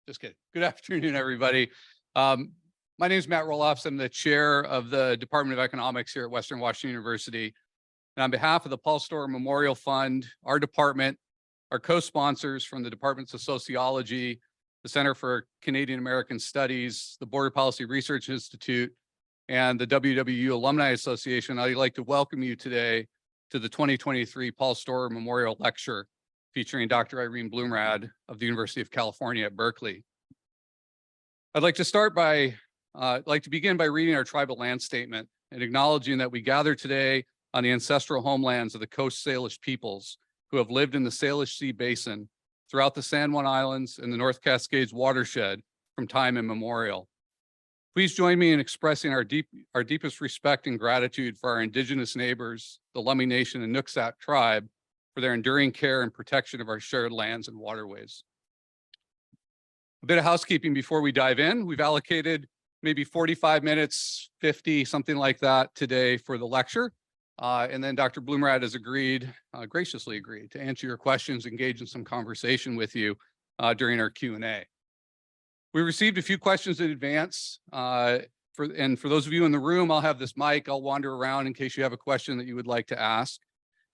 Just kidding. Good afternoon, everybody. My name is Matt Roloffs. I'm the chair of the Department of Economics here at Western Washington University. And on behalf of the Paul Storer Memorial Fund, our department, our co-sponsors from the Departments of Sociology, the Center for Canadian American Studies, the Border Policy Research Institute, and the WWU Alumni Association, I'd like to welcome you today to the 2023 Paul Storer Memorial Lecture featuring Dr. Irene Bloomrad of the University of California at Berkeley. I'd like to begin by reading our tribal land statement and acknowledging that we gather today on the ancestral homelands of the Coast Salish peoples who have lived in the Salish Sea Basin throughout the San Juan Islands and the North Cascades watershed from time immemorial. Please join me in expressing our deepest respect and gratitude for our indigenous neighbors, the Lummi Nation and Nooksack tribe, for their enduring care and protection of our shared lands and waterways. A bit of housekeeping before we dive in. We've allocated maybe 45 minutes, 50, something like that today for the lecture. And then Dr. Bloomrad has graciously agreed to answer your questions, engage in some conversation with you during our Q&A. We received a few questions in advance. For those of you in the room, I'll have this mic. I'll wander around in case you have a question that you would like to ask.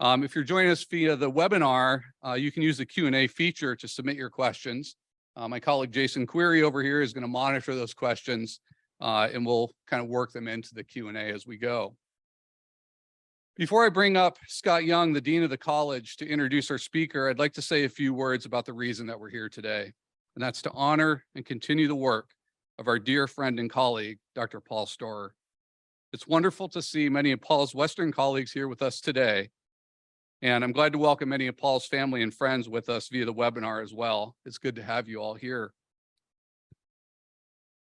If you're joining us via the webinar, you can use the Q&A feature to submit your questions. My colleague Jason Query over here is going to monitor those questions and we'll kind of work them into the Q&A as we go. Before I bring up Scott Young, the Dean of the College, to introduce our speaker, I'd like to say a few words about the reason that we're here today, and that's to honor and continue the work of our dear friend and colleague, Dr. Paul Storer. It's wonderful to see many of Paul's Western colleagues here with us today, and I'm glad to welcome many of Paul's family and friends with us via the webinar as well. It's good to have you all here.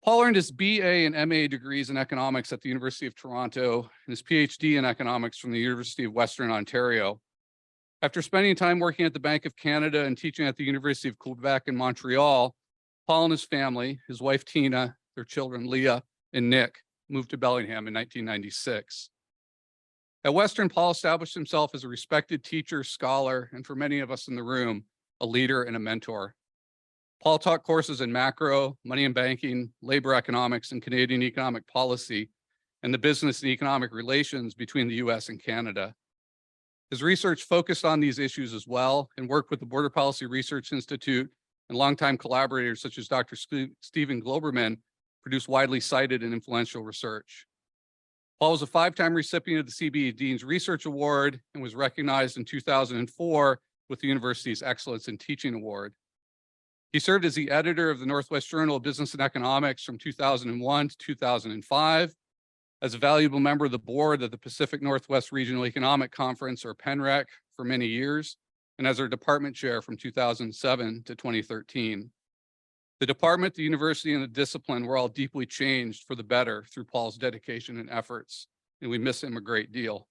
Paul earned his BA and MA degrees in economics at the University of Toronto and his PhD in economics from the University of Western Ontario. After spending time working at the Bank of Canada and teaching at the University of Quebec in Montreal, Paul and his family, his wife Tina, their children Leah and Nick, moved to Bellingham in 1996. At Western, Paul established himself as a respected teacher, scholar, and for many of us in the room, a leader and a mentor. Paul taught courses in macro, money and banking, labor economics, and Canadian economic policy, and the business and economic relations between the US and Canada. His research focused on these issues as well and worked with the Border Policy Research Institute and longtime collaborators such as Dr. Stephen Globerman produced widely cited and influential research. Paul was a 5-time recipient of the CBE Dean's Research Award and was recognized in 2004 with the university's Excellence in Teaching Award. He served as the editor of the Northwest Journal of Business and Economics from 2001 to 2005, as a valuable member of the board of the Pacific Northwest Regional Economic Conference, or PNREC, for many years, and as our department chair from 2007 to 2013. The department, the university, and the discipline were all deeply changed for the better through Paul's dedication and efforts, and we miss him a great deal.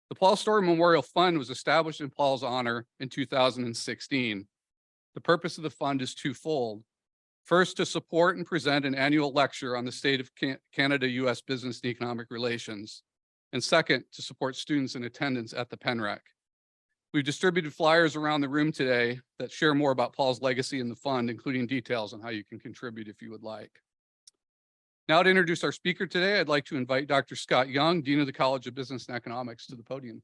The Paul Storer Memorial Fund was established in Paul's honor in 2016. The purpose of the fund is twofold. First, to support and present an annual lecture on the state of Canada-US business and economic relations. And second, to support students in attendance at the PNREC. We've distributed flyers around the room today that share more about Paul's legacy in the fund, including details on how you can contribute if you would like. Now to introduce our speaker today, I'd like to invite Dr. Scott Young, Dean of the College of Business and Economics, to the podium.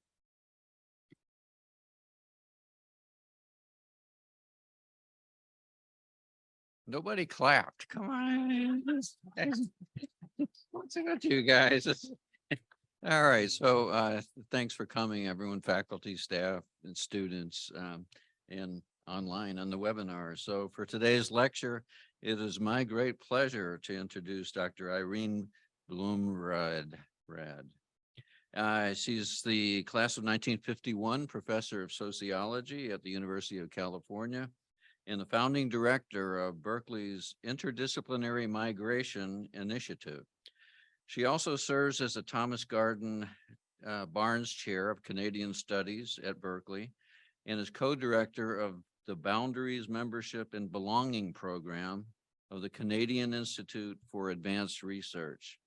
Nobody clapped. Come on. What's it with you guys? All right. So thanks for coming, everyone, faculty, staff, and students, and online on the webinar. So for today's lecture, it is my great pleasure to introduce Dr. Irene Bloomrad. She's the class of 1951 professor of sociology at the University of California and the founding director of Berkeley's Interdisciplinary Migration Initiative. She also serves as the Thomas Garden Barnes Chair of Canadian Studies at Berkeley and is co-director of the Boundaries Membership and Belonging Program of the Canadian Institute for Advanced Research.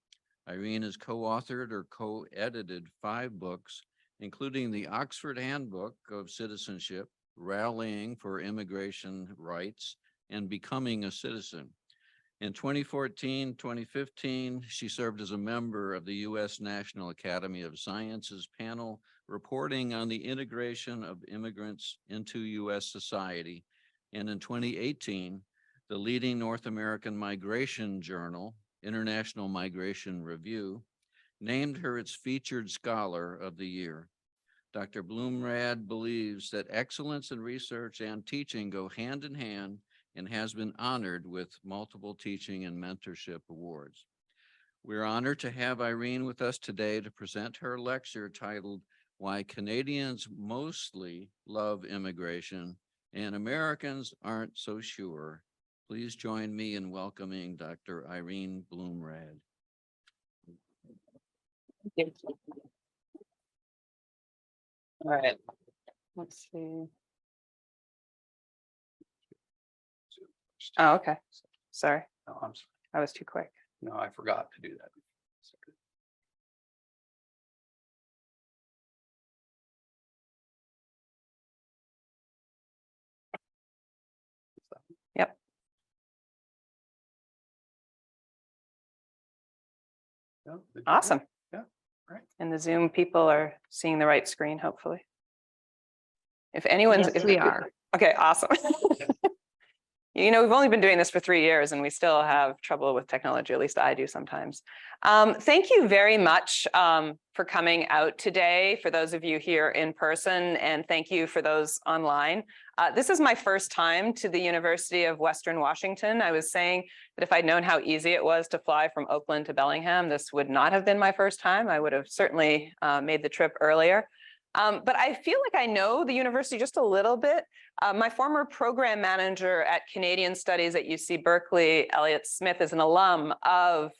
Irene has co-authored or co-edited 5 books, including the Oxford Handbook of Citizenship, Rallying for Immigration Rights, and becoming a citizen. In 2014, 2015, she served as a member of the U.S. National Academy of Sciences panel reporting on the integration of immigrants into U.S. society. And in 2018, the leading North American migration journal, International Migration Review, named her its featured scholar of the year. Dr. Blumrad believes that excellence in research and teaching go hand in hand and has been honored with multiple teaching and mentorship awards. We're honored to have Irene with us today to present her lecture titled Why Canadians Mostly Love Immigration and Americans Aren't So Sure. Please join me in welcoming Dr. Irene Blumrad. Thank you. All right, let's see. Oh, okay. Sorry, No, I'm sorry. I was too quick. No, I forgot to do that. Sorry. Yep. No, did you- Awesome. Yeah, right. And the Zoom people are seeing the right screen, hopefully. If anyone's. Yes, if- we are. Okay, awesome. You know, we've only been doing this for 3 years and we still have trouble with technology, at least I do sometimes. Thank you very much for coming out today, for those of you here in person, and thank you for those online. This is my first time to the University of Western Washington. I was saying that if I'd known how easy it was to fly from Oakland to Bellingham, this would not have been my first time. I would have certainly made the trip earlier. But I feel like I know the university just a little bit. My former program manager at Canadian Studies at UC Berkeley, Elliot Smith, is an alum of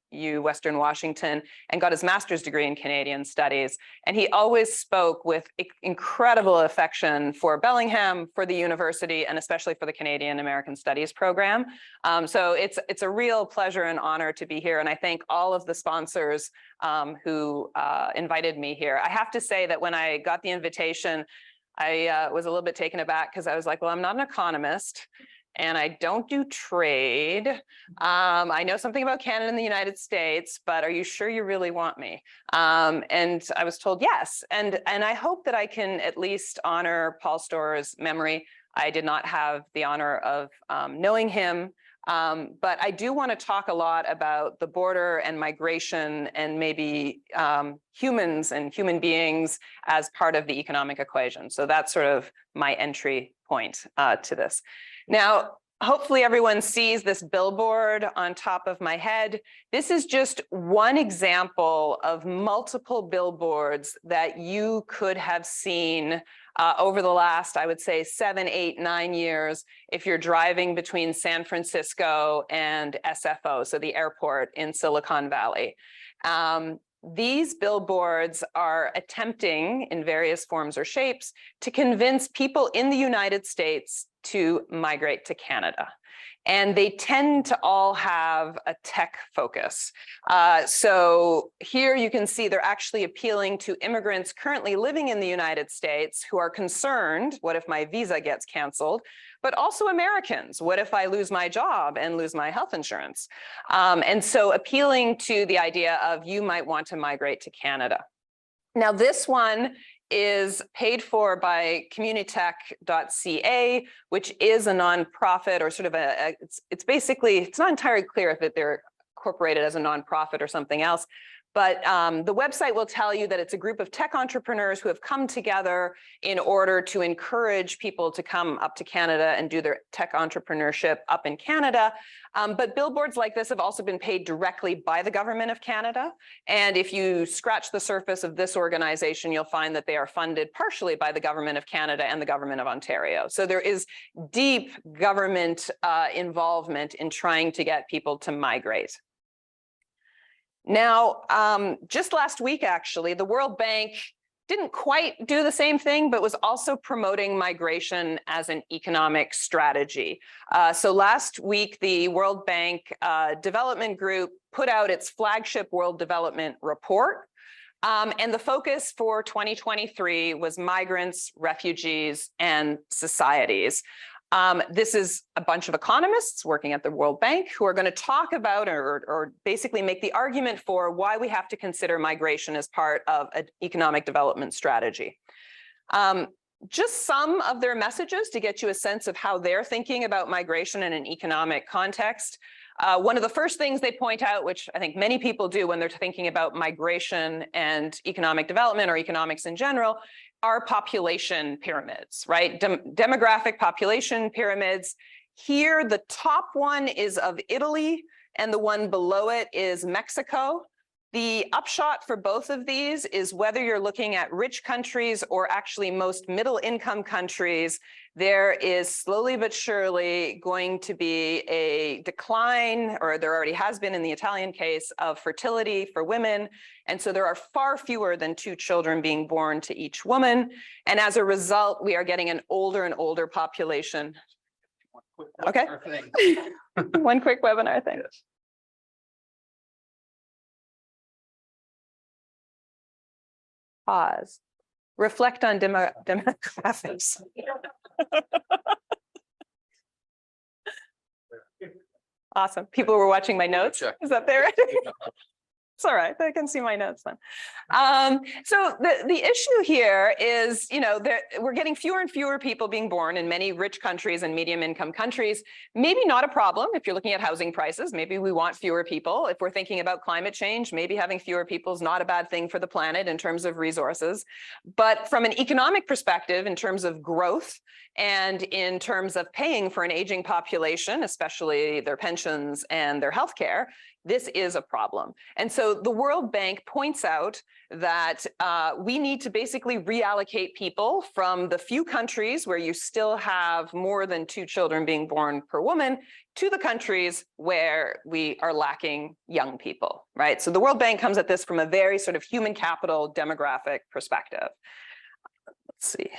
U Western Washington and got his master's degree in Canadian Studies. And he always spoke with incredible affection for Bellingham, for the university, and especially for the Canadian American Studies program. So it's a real pleasure and honor to be here. And I thank all of the sponsors who invited me here. I have to say that when I got the invitation, I was a little bit taken aback because I was like, well, I'm not an economist and I don't do trade. I know something about Canada and the United States, but are you sure you really want me? And I was told yes. And I hope that I can at least honor Paul Storer's memory. I did not have the honor of knowing him. But I do want to talk a lot about the border and migration and maybe humans and human beings as part of the economic equation. So that's sort of my entry point to this. Now, hopefully everyone sees this billboard on top of my head. This is just one example of multiple billboards that you could have seen over the last, I would say, 7, 8, 9 years, if you're driving between San Francisco and SFO, so the airport in Silicon Valley. These billboards are attempting, in various forms or shapes, to convince people in the United States to migrate to Canada. And they tend to all have a tech focus. So here you can see they're actually appealing to immigrants currently living in the United States who are concerned, what if my visa gets canceled? But also Americans, what if I lose my job and lose my health insurance? And so appealing to the idea of you might want to migrate to Canada. Now this one is paid for by communitech.ca, which is a nonprofit or sort of it's basically, it's not entirely clear if they're incorporated as a nonprofit or something else. But the website will tell you that it's a group of tech entrepreneurs who have come together in order to encourage people to come up to Canada and do their tech entrepreneurship up in Canada. But billboards like this have also been paid directly by the government of Canada. And if you scratch the surface of this organization, you'll find that they are funded partially by the government of Canada and the government of Ontario. So there is deep government involvement in trying to get people to migrate. Now, just last week, actually, the World Bank didn't quite do the same thing, but was also promoting migration as an economic strategy. So last week, the World Bank Development Group put out its flagship World Development Report. And the focus for 2023 was migrants, refugees, and societies. This is a bunch of economists working at the World Bank who are going to talk about or basically make the argument for why we have to consider migration as part of an economic development strategy. Just some of their messages to get you a sense of how they're thinking about migration in an economic context. One of the first things they point out, which I think many people do when they're thinking about migration and economic development or economics in general, are population pyramids, right? Demographic population pyramids. Here, the top one is of Italy, and the one below it is Mexico. The upshot for both of these is whether you're looking at rich countries or actually most middle income countries, there is slowly but surely going to be a decline, or there already has been in the Italian case, of fertility for women. And so there are far fewer than 2 children being born to each woman. And as a result, we are getting an older and older population. Okay. One quick webinar thing. Yes. Pause. Reflect on demographics. Awesome. People were watching my notes. Is that there? It's all right. I can see my notes then. So the issue here is, we're getting fewer and fewer people being born in many rich countries and medium income countries. Maybe not a problem if you're looking at housing prices. Maybe we want fewer people. If we're thinking about climate change, maybe having fewer people is not a bad thing for the planet in terms of resources. But from an economic perspective, in terms of growth and in terms of paying for an aging population, especially their pensions and their healthcare, this is a problem. And so the World Bank points out that we need to basically reallocate people from the few countries where you still have more than 2 children being born per woman to the countries where we are lacking young people, right? So the World Bank comes at this from a very sort of human capital demographic perspective. Let's see.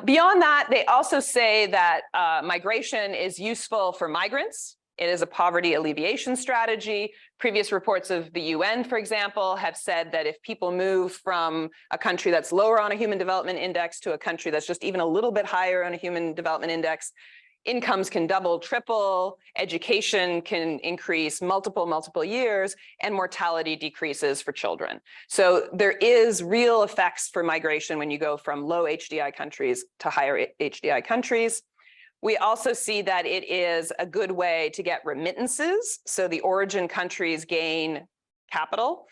Beyond that, they also say that migration is useful for migrants. It is a poverty alleviation strategy. Previous reports of the UN, for example, have said that if people move from a country that's lower on a human development index to a country that's just even a little bit higher on a human development index, incomes can double, triple, education can increase multiple years, and mortality decreases for children. So there is real effects for migration when you go from low HDI countries to higher HDI countries. We also see that it is a good way to get remittances. So the origin countries gain capital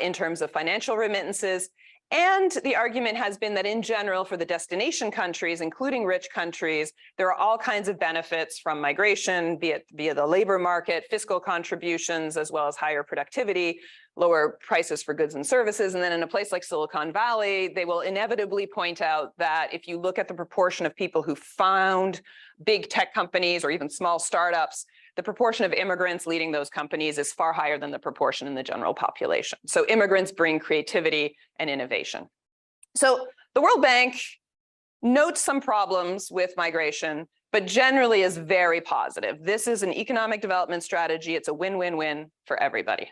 in terms of financial remittances. And the argument has been that in general, for the destination countries, including rich countries, there are all kinds of benefits from migration, be it via the labor market, fiscal contributions, as well as higher productivity, lower prices for goods and services. And then in a place like Silicon Valley, they will inevitably point out that if you look at the proportion of people who found big tech companies or even small startups, the proportion of immigrants leading those companies is far higher than the proportion in the general population. So immigrants bring creativity and innovation. So the World Bank notes some problems with migration, but generally is very positive. This is an economic development strategy. It's a win-win-win for everybody.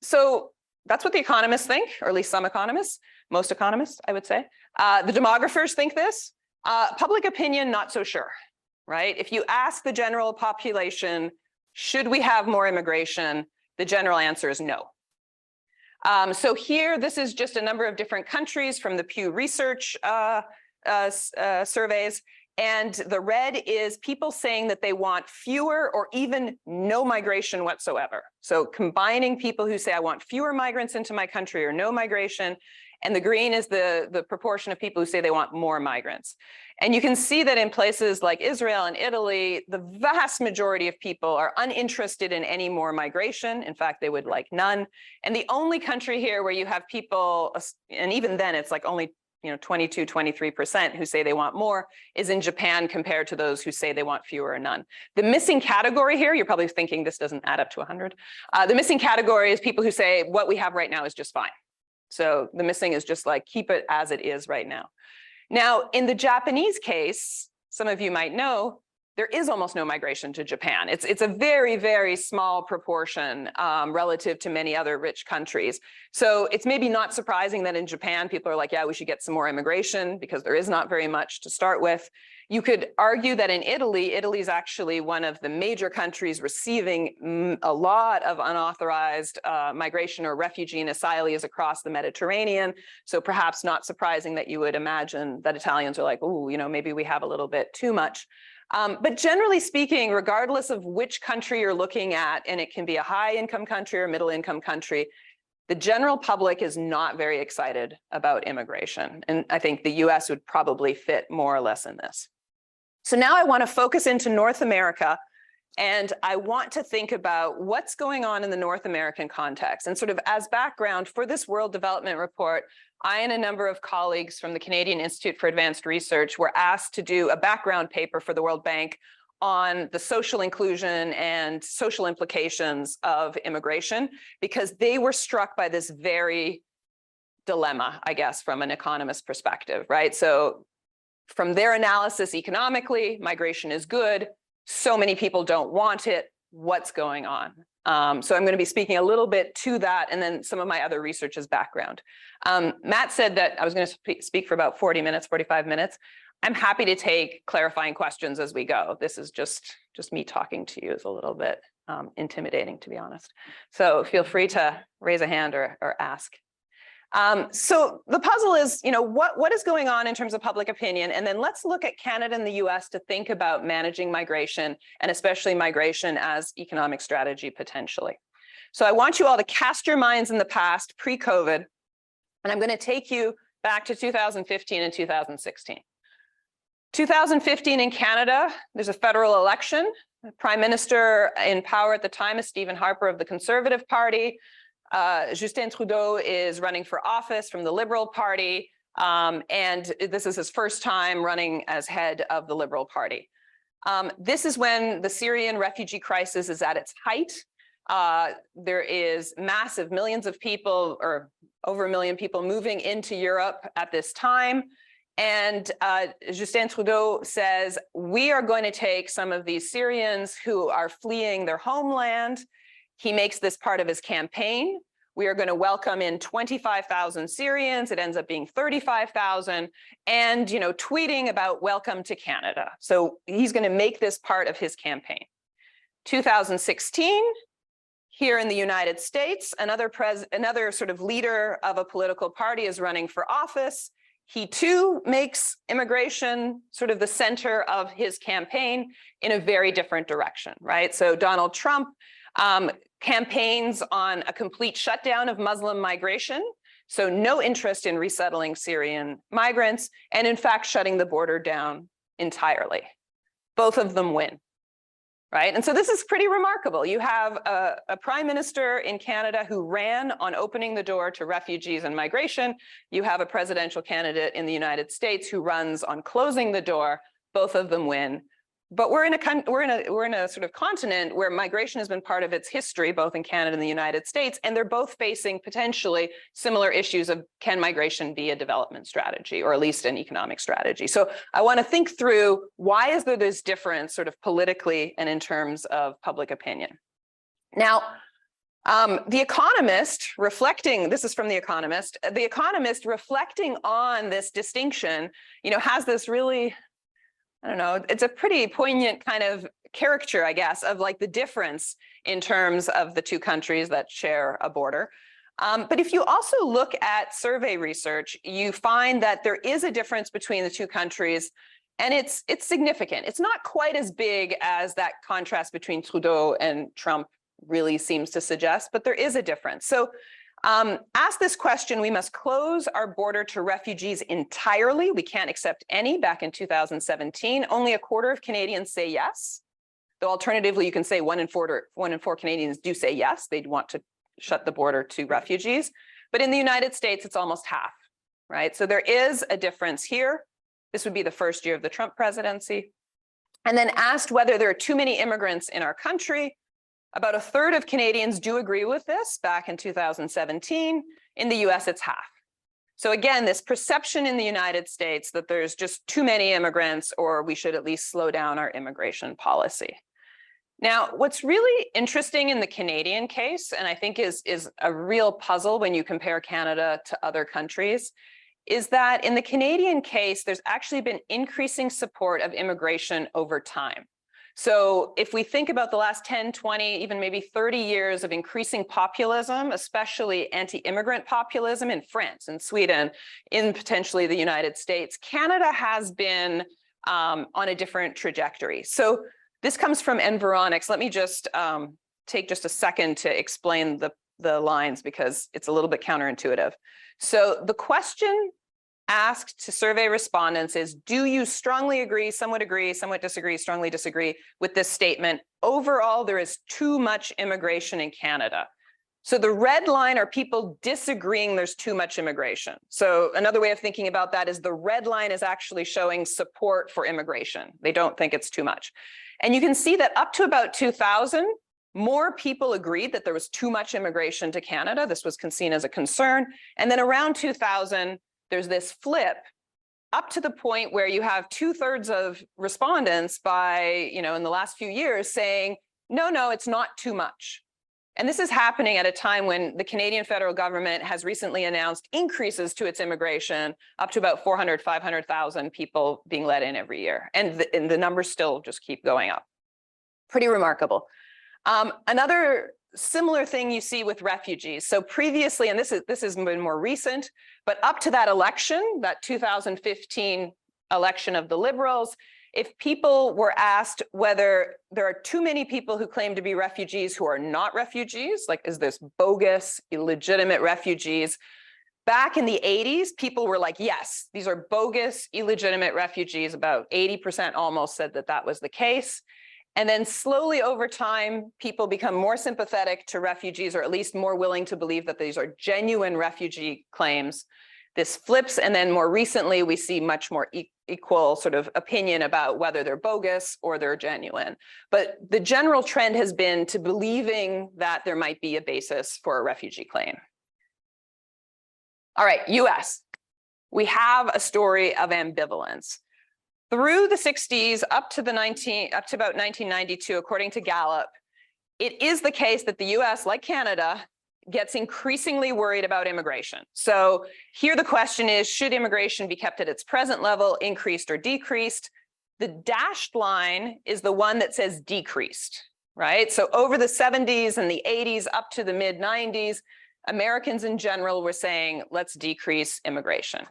So that's what the economists think, or at least some economists, most economists, I would say. The demographers think this. Public opinion, not so sure. Right? If you ask the general population, should we have more immigration? The general answer is no. So here, this is just a number of different countries from the Pew Research surveys. And the red is people saying that they want fewer or even no migration whatsoever. So combining people who say, I want fewer migrants into my country or no migration. And the green is the proportion of people who say they want more migrants. And you can see that in places like Israel and Italy, the vast majority of people are uninterested in any more migration. In fact, they would like none. And the only country here where you have people, and even then it's like only 22, 23% who say they want more, is in Japan compared to those who say they want fewer or none. The missing category here, you're probably thinking this doesn't add up to 100. The missing category is people who say what we have right now is just fine. So the missing is just like, keep it as it is right now. Now, in the Japanese case, some of you might know, there is almost no migration to Japan. It's a very, very small proportion relative to many other rich countries. So it's maybe not surprising that in Japan, people are like, yeah, we should get some more immigration because there is not very much to start with. You could argue that in Italy, Italy is actually one of the major countries receiving a lot of unauthorized migration or refugee and asylees across the Mediterranean. So perhaps not surprising that you would imagine that Italians are like, oh, you know, maybe we have a little bit too much. But generally speaking, regardless of which country you're looking at, and it can be a high income country or middle income country, the general public is not very excited about immigration. And I think the US would probably fit more or less in this. So now I want to focus into North America, and I want to think about what's going on in the North American context. And sort of as background for this World Development Report, I and a number of colleagues from the Canadian Institute for Advanced Research were asked to do a background paper for the World Bank on the social inclusion and social implications of immigration, because they were struck by this very dilemma, I guess, from an economist perspective, right? So from their analysis economically, migration is good. So many people don't want it. What's going on? So I'm going to be speaking a little bit to that, and then some of my other research as background. Matt said that I was going to speak for about 40 minutes, 45 minutes. I'm happy to take clarifying questions as we go. This is just me talking to you is a little bit intimidating, to be honest. So feel free to raise a hand or ask. So the puzzle is, you know, what is going on in terms of public opinion? And then let's look at Canada and the US to think about managing migration, and especially migration as economic strategy potentially. So I want you all to cast your minds in the past, pre-COVID, and I'm going to take you back to 2015 and 2016. 2015 in Canada, there's a federal election. The Prime Minister in power at the time is Stephen Harper of the Conservative Party. Justin Trudeau is running for office from the Liberal Party, and this is his first time running as head of the Liberal Party. This is when the Syrian refugee crisis is at its height. There is massive millions of people, or over 1 million people, moving into Europe at this time. And Justin Trudeau says, we are going to take some of these Syrians who are fleeing their homeland. He makes this part of his campaign. We are going to welcome in 25,000 Syrians. It ends up being 35,000, and, you know, tweeting about welcome to Canada. So he's going to make this part of his campaign. 2016, here in the United States, another sort of leader of a political party is running for office. He too makes immigration sort of the center of his campaign in a very different direction, right? So Donald Trump campaigns on a complete shutdown of Muslim migration, so no interest in resettling Syrian migrants, and in fact, shutting the border down entirely. Both of them win, right? And so this is pretty remarkable. You have a prime minister in Canada who ran on opening the door to refugees and migration. You have a presidential candidate in the United States who runs on closing the door. Both of them win. But we're in a sort of continent where migration has been part of its history, both in Canada and the United States, and they're both facing potentially similar issues of, can migration be a development strategy, or at least an economic strategy? So I want to think through, why is there this difference sort of politically and in terms of public opinion? Now, The Economist, reflecting, this is from The Economist reflecting on this distinction, you know, has this really, I don't know, it's a pretty poignant kind of caricature, I guess, of like the difference in terms of the two countries that share a border. But if you also look at survey research, you find that there is a difference between the two countries, and it's significant. It's not quite as big as that contrast between Trudeau and Trump really seems to suggest, but there is a difference. So ask this question: we must close our border to refugees entirely. We can't accept any. Back in 2017, only a quarter of Canadians say yes. Though alternatively, you can say one in four Canadians do say yes. They'd want to shut the border to refugees. But in the United States, it's almost half, right? So there is a difference here. This would be the first year of the Trump presidency. And then asked whether there are too many immigrants in our country. About a third of Canadians do agree with this back in 2017. In the US, it's half. So again, this perception in the United States that there's just too many immigrants, or we should at least slow down our immigration policy. Now, what's really interesting in the Canadian case, and I think is a real puzzle when you compare Canada to other countries, is that in the Canadian case, there's actually been increasing support of immigration over time. So if we think about the last 10, 20, even maybe 30 years of increasing populism, especially anti-immigrant populism in France and Sweden, in potentially the United States, Canada has been on a different trajectory. So this comes from Environics. Let me just take just a second to explain the lines because it's a little bit counterintuitive. So the question asked to survey respondents is, do you strongly agree, somewhat disagree, strongly disagree with this statement? Overall, there is too much immigration in Canada. So the red line are people disagreeing there's too much immigration. So another way of thinking about that is the red line is actually showing support for immigration. They don't think it's too much. And you can see that up to about 2000, more people agreed that there was too much immigration to Canada. This was seen as a concern. And then around 2000, there's this flip up to the point where you have 2/3 of respondents by, in the last few years saying, no, it's not too much. And this is happening at a time when the Canadian federal government has recently announced increases to its immigration up to about 400, 500,000 people being let in every year. And the numbers still just keep going up. Pretty remarkable. Another similar thing you see with refugees. So previously, and this has been more recent, but up to that election, that 2015 election of the Liberals, if people were asked whether there are too many people who claim to be refugees who are not refugees, like is this bogus, illegitimate refugees? Back in the 80s, people were like, yes, these are bogus, illegitimate refugees. About 80% almost said that that was the case. And then slowly over time, people become more sympathetic to refugees, or at least more willing to believe that these are genuine refugee claims. This flips, and then more recently, we see much more equal sort of opinion about whether they're bogus or they're genuine. But the general trend has been to believing that there might be a basis for a refugee claim. All right, US. We have a story of ambivalence. Through the 60s, up to about 1992, according to Gallup, it is the case that the US, like Canada, gets increasingly worried about immigration. So here the question is, should immigration be kept at its present level, increased or decreased? The dashed line is the one that says decreased, right? So over the 70s and the 80s up to the mid 90s, Americans in general were saying, let's decrease immigration.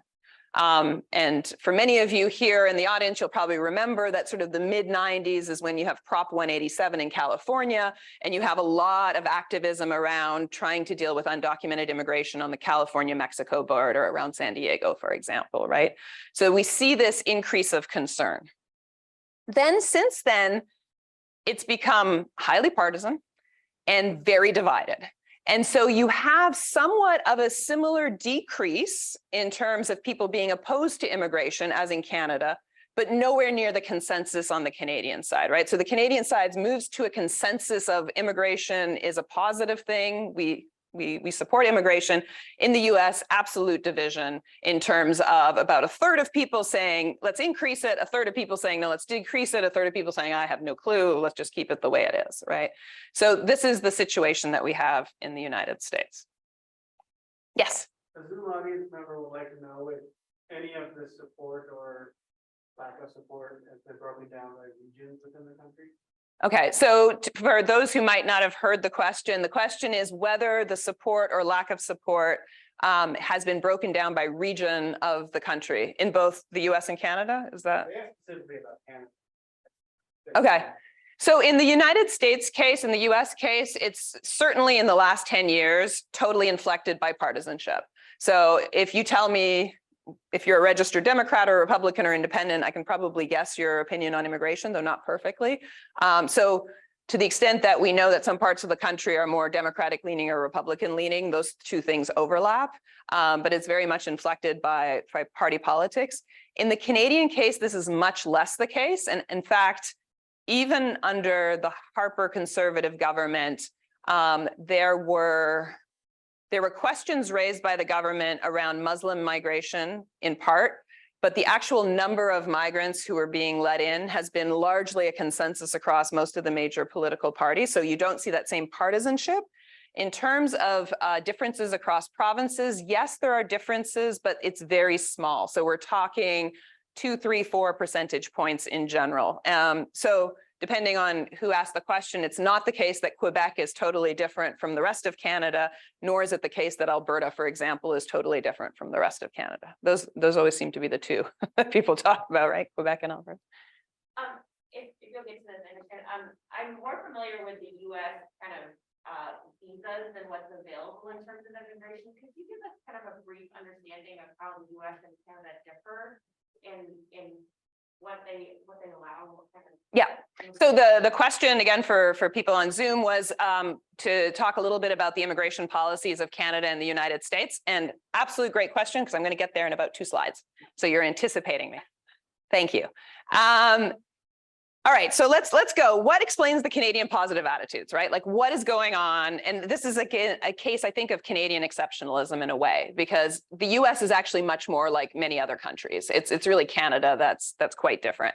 And for many of you here in the audience, you'll probably remember that sort of the mid 90s is when you have Prop 187 in California, and you have a lot of activism around trying to deal with undocumented immigration on the California-Mexico border around San Diego, for example, right? So we see this increase of concern. Then since then, it's become highly partisan and very divided. And so you have somewhat of a similar decrease in terms of people being opposed to immigration as in Canada, but nowhere near the consensus on the Canadian side, right? So the Canadian side moves to a consensus of immigration is a positive thing. We support immigration. In the US, absolute division in terms of about 1/3 of people saying, let's increase it, 1/3 of people saying, no, let's decrease it, 1/3 of people saying, I have no clue, let's just keep it the way it is, right? So this is the situation that we have in the United States. Yes? A Zoom audience member would like to know if any of the support or lack of support has been broken down by regions within the country. Okay, so for those who might not have heard the question is whether the support or lack of support has been broken down by region of the country in both the US and Canada, is that? They asked specifically about Canada. Okay, so in the United States case, in the US case, it's certainly in the last 10 years, totally inflected by partisanship. So if you tell me, if you're a registered Democrat or Republican or independent, I can probably guess your opinion on immigration, though not perfectly. So to the extent that we know that some parts of the country are more Democratic leaning or Republican leaning, those two things overlap, but it's very much inflected by party politics. In the Canadian case, this is much less the case. And in fact, even under the Harper conservative government, there There were questions raised by the government around Muslim migration in part, but the actual number of migrants who are being let in has been largely a consensus across most of the major political parties. So you don't see that same partisanship. In terms of differences across provinces, yes, there are differences, but it's very small. So we're talking 2, 3, 4 percentage points in general. So depending on who asked the question, it's not the case that Quebec is totally different from the rest of Canada, nor is it the case that Alberta, for example, is totally different from the rest of Canada. Those always seem to be the two that people talk about, right? Quebec and Alberta. If you'll get to this, I understand. I'm more familiar with the US kind of visas and what's available in terms of immigration. Could you give us kind of a brief understanding of how the US and Canada differ in what they allow? What kind of Yeah. So the question again for people on Zoom was to talk a little bit about the immigration policies of Canada and the United States. And absolute great question, because I'm going to get there in about 2 slides. So you're anticipating me. Thank you. All right, so let's go. What explains the Canadian positive attitudes, right? Like what is going on? And this is a case, I think, of Canadian exceptionalism in a way, because the US is actually much more like many other countries. It's really Canada that's quite different.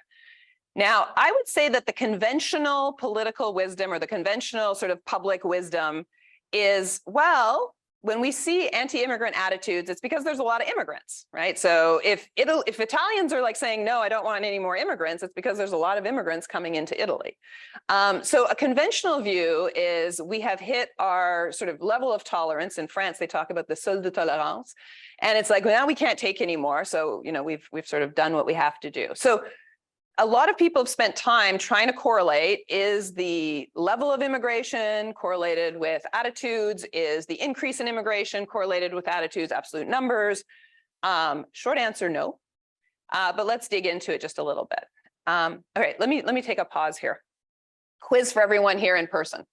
Now, I would say that the conventional political wisdom or the conventional sort of public wisdom is, well, when we see anti-immigrant attitudes, it's because there's a lot of immigrants, right? So if Italians are like saying, no, I don't want any more immigrants, it's because there's a lot of immigrants coming into Italy. So a conventional view is we have hit our sort of level of tolerance. In France, they talk about the seuil de tolérance. And it's like, well, now we can't take anymore. So, you know, we've sort of done what we have to do. So a lot of people have spent time trying to correlate, is the level of immigration correlated with attitudes? Is the increase in immigration correlated with attitudes, absolute numbers? Short answer, no. But let's dig into it just a little bit. All right, let me take a pause here. Quiz for everyone here in person.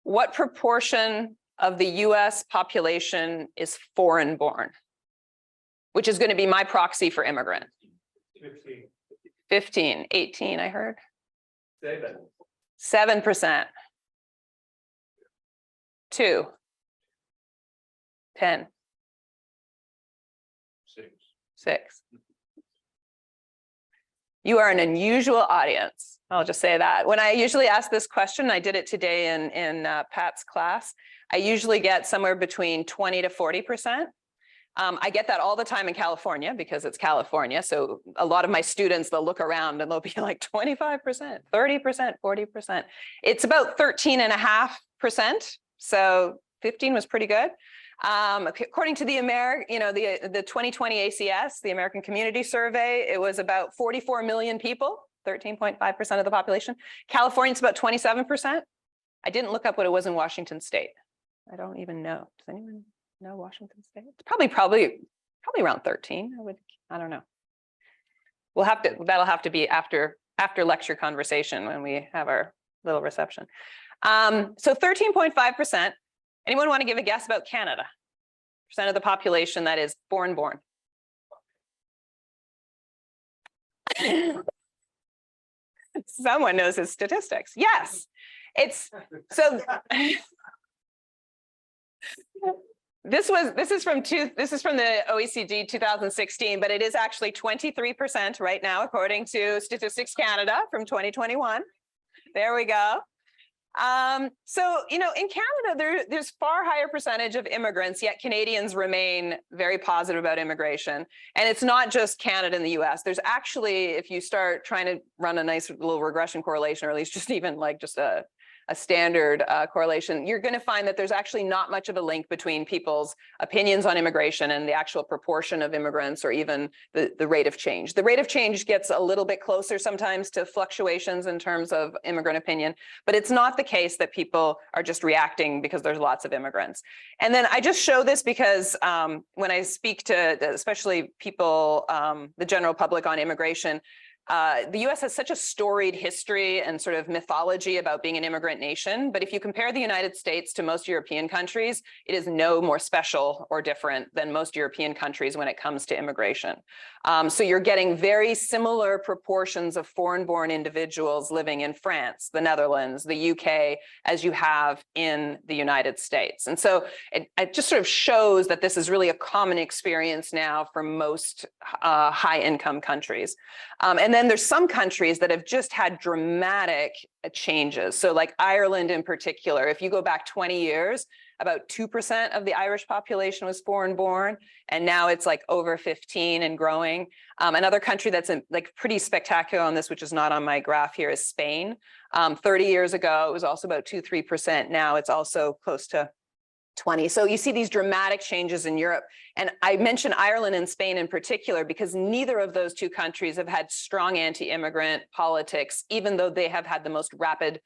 What proportion of the US population is foreign born? Which is going to be my proxy for immigrant. 15, 18, I heard. 7%. 2. 10. 6. You are an unusual audience. I'll just say that. When I usually ask this question, I did it today in Pat's class, I usually get somewhere between 20 to 40%. I get that all the time in California because it's California. So a lot of my students, they'll look around and they'll be like 25%, 30%, 40%. It's about 13.5%. So 15 was pretty good. According to the the 2020 ACS, the American Community Survey, it was about 44 million people, 13.5% of the population. California's about 27%. I didn't look up what it was in Washington State. I don't even know. Does anyone know Washington State? It's probably around 13. I don't know. That'll have to be after lecture conversation when we have our little reception. So 13.5%. Anyone want to give a guess about Canada? Percent of the population that is born. Someone knows his statistics. Yes, it's so. This is from the OECD 2016, but it is actually 23% right now, according to Statistics Canada from 2021. There we go. So, in Canada, there's far higher percentage of immigrants, yet Canadians remain very positive about immigration. And it's not just Canada and the US. There's actually, if you start trying to run a nice little regression correlation, or at least just even like just a standard correlation, you're going to find that there's actually not much of a link between people's opinions on immigration and the actual proportion of immigrants, or even the rate of change. The rate of change gets a little bit closer sometimes to fluctuations in terms of immigrant opinion, but it's not the case that people are just reacting because there's lots of immigrants. And then I just show this because when I speak to especially people, the general public on immigration, The US has such a storied history and sort of mythology about being an immigrant nation. But if you compare the United States to most European countries, it is no more special or different than most European countries when it comes to immigration. So you're getting very similar proportions of foreign-born individuals living in France, the Netherlands, the UK, as you have in the United States. And so it just sort of shows that this is really a common experience now for most high-income countries. And then there's some countries that have just had dramatic changes. So like Ireland in particular, if you go back 20 years, about 2% of the Irish population was foreign born, and now it's like over 15 and growing. Another country that's like pretty spectacular on this, which is not on my graph here, is Spain. 30 years ago, it was also about 2-3%. Now it's also close to 20. So you see these dramatic changes in Europe. And I mention Ireland and Spain in particular because neither of those two countries have had strong anti-immigrant politics, even though they have had the most rapid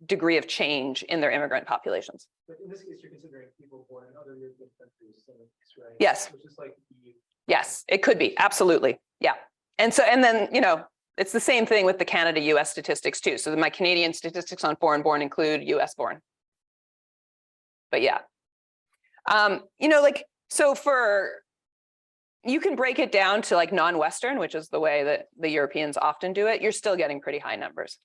degree of change in their immigrant populations. But in this case, you're considering people born in other European countries, so that's right? Yes. Which is like the Yes, it could be. Absolutely. Yeah. And then, you know, it's the same thing with the Canada-US statistics too. So my Canadian statistics on foreign born include US born. But yeah. You know, like, so you can break it down to like non-Western, which is the way that the Europeans often do it. You're still getting pretty high numbers.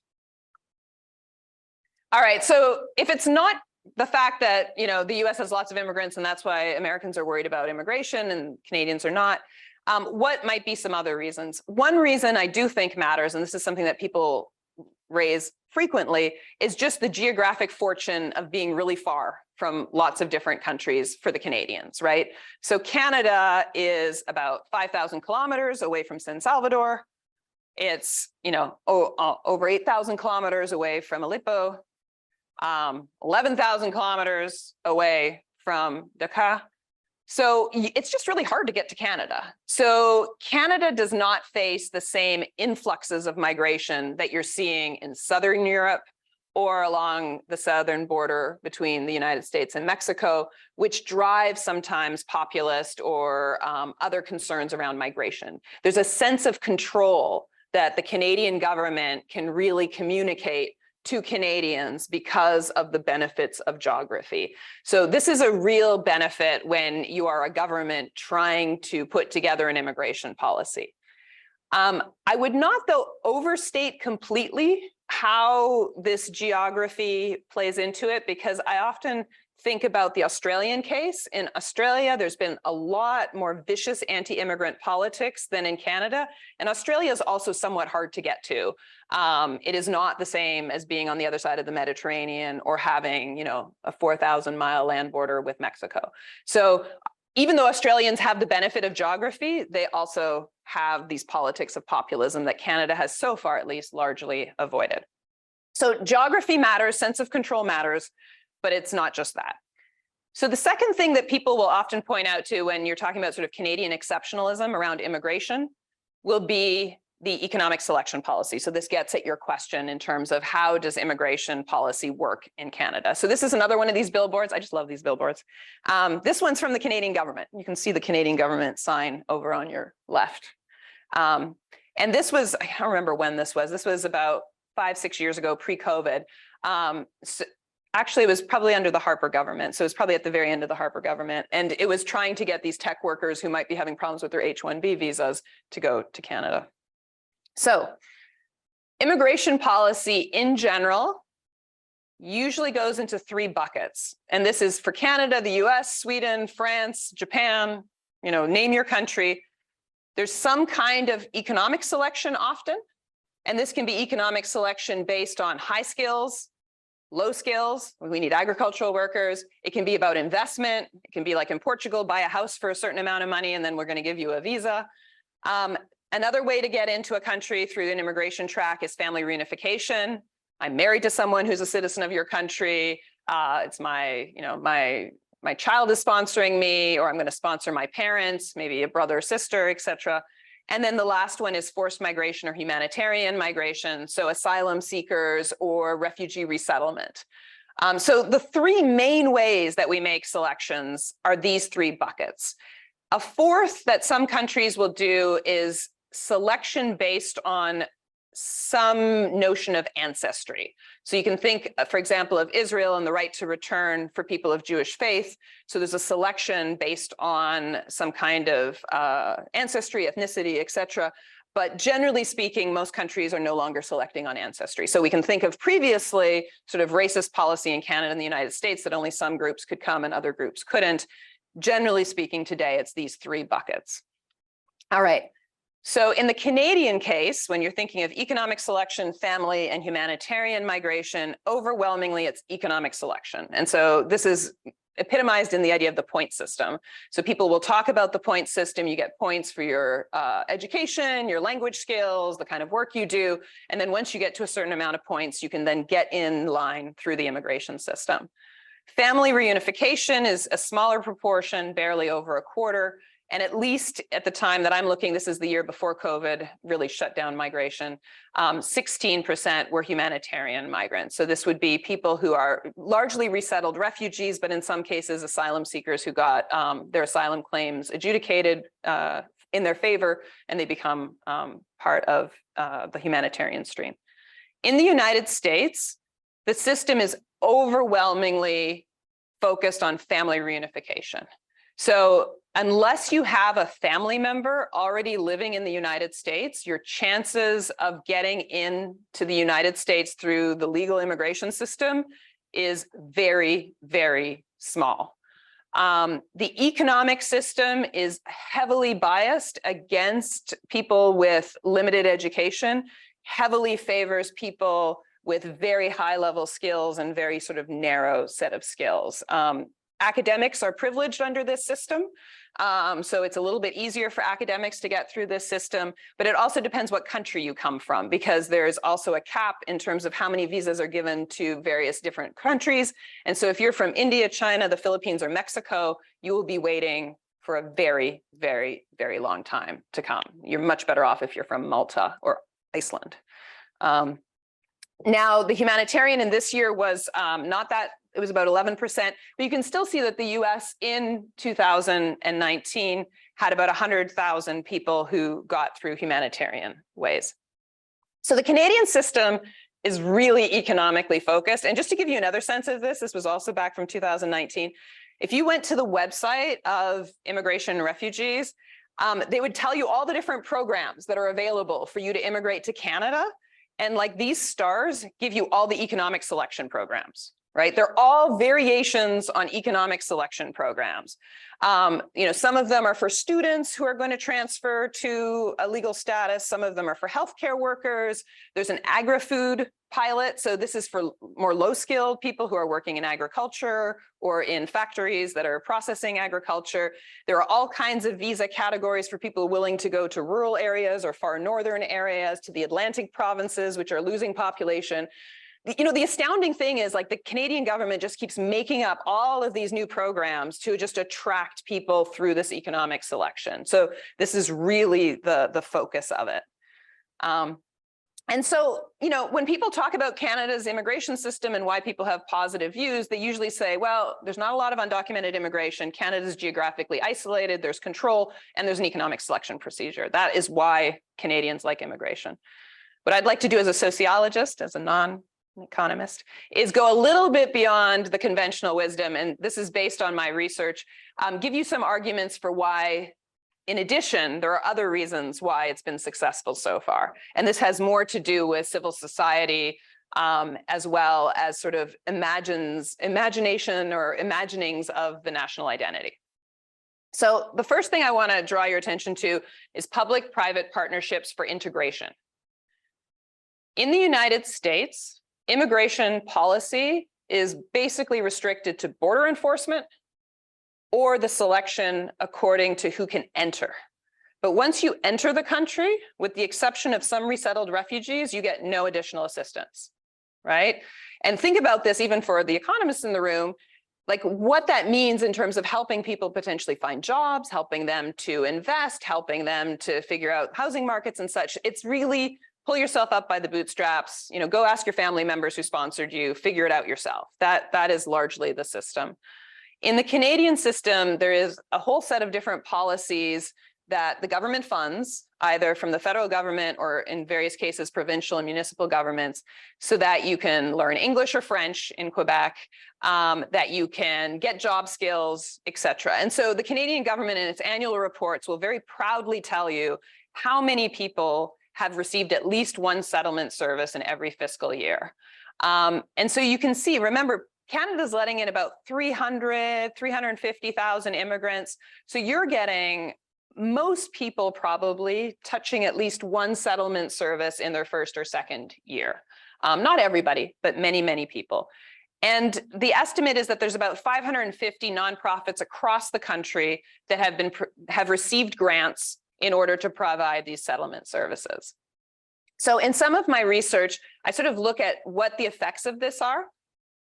All right, so if it's not the fact that, you know, the US has lots of immigrants and that's why Americans are worried about immigration and Canadians are not, what might be some other reasons? One reason I do think matters, and this is something that people raise frequently, is just the geographic fortune of being really far from lots of different countries for the Canadians, right? So Canada is about 5,000 kilometers away from San Salvador. It's, you know, over 8,000 kilometers away from Aleppo, 11,000 kilometers away from Dakar. So it's just really hard to get to Canada. So Canada does not face the same influxes of migration that you're seeing in Southern Europe or along the southern border between the United States and Mexico, which drives sometimes populist or other concerns around migration. There's a sense of control that the Canadian government can really communicate to Canadians because of the benefits of geography. So this is a real benefit when you are a government trying to put together an immigration policy. I would not, though, overstate completely how this geography plays into it, because I often think about the Australian case. In Australia, there's been a lot more vicious anti-immigrant politics than in Canada. And Australia is also somewhat hard to get to. It is not the same as being on the other side of the Mediterranean or having, you know, a 4,000-mile land border with Mexico. So even though Australians have the benefit of geography, they also have these politics of populism that Canada has so far, at least, largely avoided. So geography matters, sense of control matters, but it's not just that. So the second thing that people will often point out to when you're talking about sort of Canadian exceptionalism around immigration will be the economic selection policy. So this gets at your question in terms of how does immigration policy work in Canada. So this is another one of these billboards. I just love these billboards. This one's from the Canadian government. You can see the Canadian government sign over on your left. And this was, I can't remember when this was. This was about 5-6 years ago, pre-COVID. So actually, it was probably under the Harper government. So it's probably at the very end of the Harper government. And it was trying to get these tech workers who might be having problems with their H-1B visas to go to Canada. So immigration policy in general usually goes into 3 buckets. And this is for Canada, the US, Sweden, France, Japan, you know, name your country. There's some kind of economic selection often. And this can be economic selection based on high skills, low skills. We need agricultural workers. It can be about investment. It can be like in Portugal, buy a house for a certain amount of money, and then we're going to give you a visa. Another way to get into a country through an immigration track is family reunification. I'm married to someone who's a citizen of your country. It's my, you know, my child is sponsoring me, or I'm going to sponsor my parents, maybe a brother or sister, etc. And then the last one is forced migration or humanitarian migration, so asylum seekers or refugee resettlement. So the 3 main ways that we make selections are these 3 buckets. A fourth that some countries will do is selection based on some notion of ancestry. So you can think, for example, of Israel and the right to return for people of Jewish faith. So there's a selection based on some kind of ancestry, ethnicity, etc. But generally speaking, most countries are no longer selecting on ancestry. So we can think of previously sort of racist policy in Canada and the United States that only some groups could come and other groups couldn't. Generally speaking, today, it's these three buckets. All right. So in the Canadian case, when you're thinking of economic selection, family, and humanitarian migration, overwhelmingly it's economic selection. And so this is epitomized in the idea of the point system. So people will talk about the point system. You get points for your education, your language skills, the kind of work you do. And then once you get to a certain amount of points, you can then get in line through the immigration system. Family reunification is a smaller proportion, barely over a quarter. And at least at the time that I'm looking, this is the year before COVID really shut down migration, 16% were humanitarian migrants. So this would be people who are largely resettled refugees, but in some cases, asylum seekers who got their asylum claims adjudicated in their favor, and they become part of the humanitarian stream. In the United States, the system is overwhelmingly focused on family reunification. So unless you have a family member already living in the United States, your chances of getting into the United States through the legal immigration system is very, very small. The economic system is heavily biased against people with limited education, heavily favors people with very high level skills and very sort of narrow set of skills. Academics are privileged under this system. So it's a little bit easier for academics to get through this system, but it also depends what country you come from, because there's also a cap in terms of how many visas are given to various different countries. And so if you're from India, China, the Philippines, or Mexico, you will be waiting for a very, very, very long time to come. You're much better off if you're from Malta or Iceland. Now, the humanitarian in this year was not that, it was about 11%, but you can still see that the US in 2019 had about 100,000 people who got through humanitarian ways. So the Canadian system is really economically focused. And just to give you another sense of this, this was also back from 2019. If you went to the website of Immigration and Refugees, they would tell you all the different programs that are available for you to immigrate to Canada. And like these stars give you all the economic selection programs, right? They're all variations on economic selection programs. You know, some of them are for students who are going to transfer to a legal status. Some of them are for healthcare workers. There's an agri-food pilot. So this is for more low-skilled people who are working in agriculture or in factories that are processing agriculture. There are all kinds of visa categories for people willing to go to rural areas or far northern areas, to the Atlantic provinces, which are losing population. You know, the astounding thing is, like, the Canadian government just keeps making up all of these new programs to just attract people through this economic selection. So this is really the focus of it. And so, you know, when people talk about Canada's immigration system and why people have positive views, they usually say, well, there's not a lot of undocumented immigration. Canada's geographically isolated, there's control, and there's an economic selection procedure. That is why Canadians like immigration. What I'd like to do as a sociologist, as a non-economist, is go a little bit beyond the conventional wisdom, and this is based on my research, give you some arguments for why, in addition, there are other reasons why it's been successful so far. And this has more to do with civil society, as well as sort of imagination or imaginings of the national identity. So the first thing I want to draw your attention to is public-private partnerships for integration. In the United States, immigration policy is basically restricted to border enforcement or the selection according to who can enter. But once you enter the country, with the exception of some resettled refugees, you get no additional assistance, right? And think about this even for the economists in the room, like what that means in terms of helping people potentially find jobs, helping them to invest, helping them to figure out housing markets and such. It's really pull yourself up by the bootstraps, you know, go ask your family members who sponsored you, figure it out yourself. That is largely the system. In the Canadian system, there is a whole set of different policies that the government funds, either from the federal government or in various cases, provincial and municipal governments, so that you can learn English or French in Quebec, that you can get job skills, et cetera. And so the Canadian government in its annual reports will very proudly tell you how many people have received at least one settlement service in every fiscal year. And so you can see, remember, Canada's letting in about 350,000 immigrants. So you're getting most people probably touching at least one settlement service in their first or second year. Not everybody, but many, many people. And the estimate is that there's about 550 nonprofits across the country that have received grants in order to provide these settlement services. So in some of my research, I sort of look at what the effects of this are.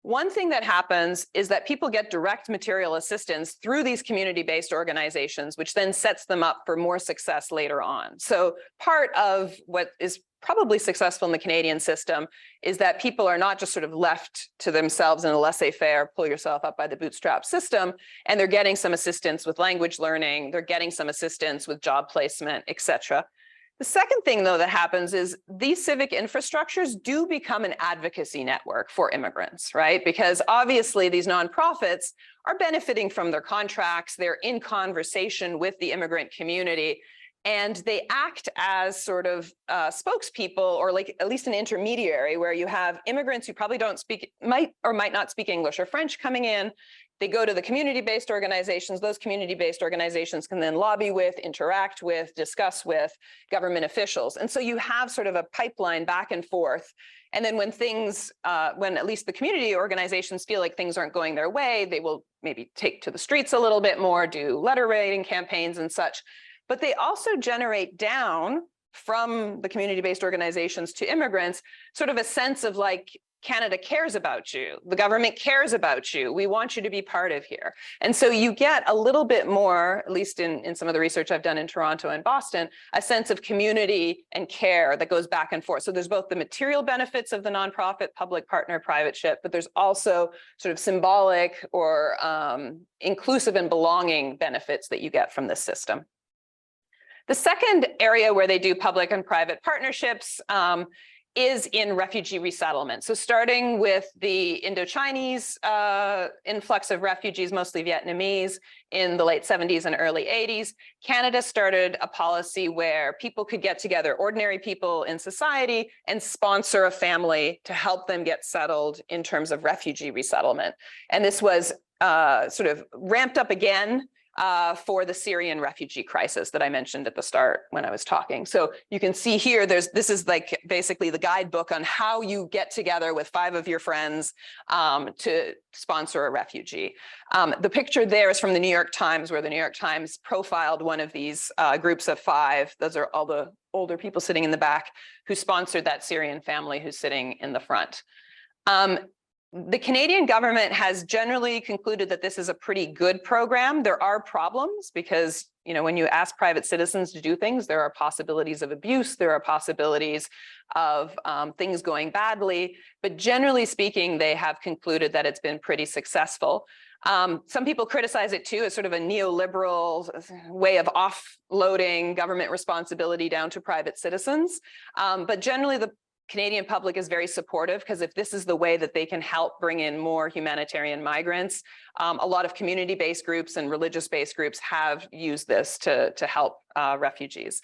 One thing that happens is that people get direct material assistance through these community-based organizations, which then sets them up for more success later on. So part of what is probably successful in the Canadian system is that people are not just sort of left to themselves in a laissez-faire, pull yourself up by the bootstrap system, and they're getting some assistance with language learning, they're getting some assistance with job placement, et cetera. The second thing, though, that happens is these civic infrastructures do become an advocacy network for immigrants, right? Because obviously these nonprofits are benefiting from their contracts, they're in conversation with the immigrant community, and they act as sort of spokespeople, or like at least an intermediary, where you have immigrants who probably might or might not speak English or French coming in. They go to the community-based organizations. Those community-based organizations can then lobby with, interact with, discuss with government officials. And so you have sort of a pipeline back and forth. And then when things, when at least the community organizations feel like things aren't going their way, they will maybe take to the streets a little bit more, do letter writing campaigns and such. But they also generate down from the community-based organizations to immigrants, sort of a sense of like, Canada cares about you, the government cares about you, we want you to be part of here. And so you get a little bit more, at least in some of the research I've done in Toronto and Boston, a sense of community and care that goes back and forth. So there's both the material benefits of the nonprofit, public partner, privateship, but there's also sort of symbolic or inclusive and belonging benefits that you get from this system. The second area where they do public and private partnerships is in refugee resettlement. So starting with the Indo-Chinese influx of refugees, mostly Vietnamese, in the late 70s and early 80s, Canada started a policy where people could get together, ordinary people in society, and sponsor a family to help them get settled in terms of refugee resettlement. And this was sort of ramped up again for the Syrian refugee crisis that I mentioned at the start when I was talking. So you can see here, this is like basically the guidebook on how you get together with 5 of your friends to sponsor a refugee. The picture there is from the New York Times, where the New York Times profiled one of these groups of 5. Those are all the older people sitting in the back who sponsored that Syrian family who's sitting in the front. The Canadian government has generally concluded that this is a pretty good program. There are problems because, you know, when you ask private citizens to do things, there are possibilities of abuse, there are possibilities of things going badly, but generally speaking, they have concluded that it's been pretty successful. Some people criticize it too as sort of a neoliberal way of offloading government responsibility down to private citizens, but generally the Canadian public is very supportive, because if this is the way that they can help bring in more humanitarian migrants, a lot of community-based groups and religious-based groups have used this to help refugees.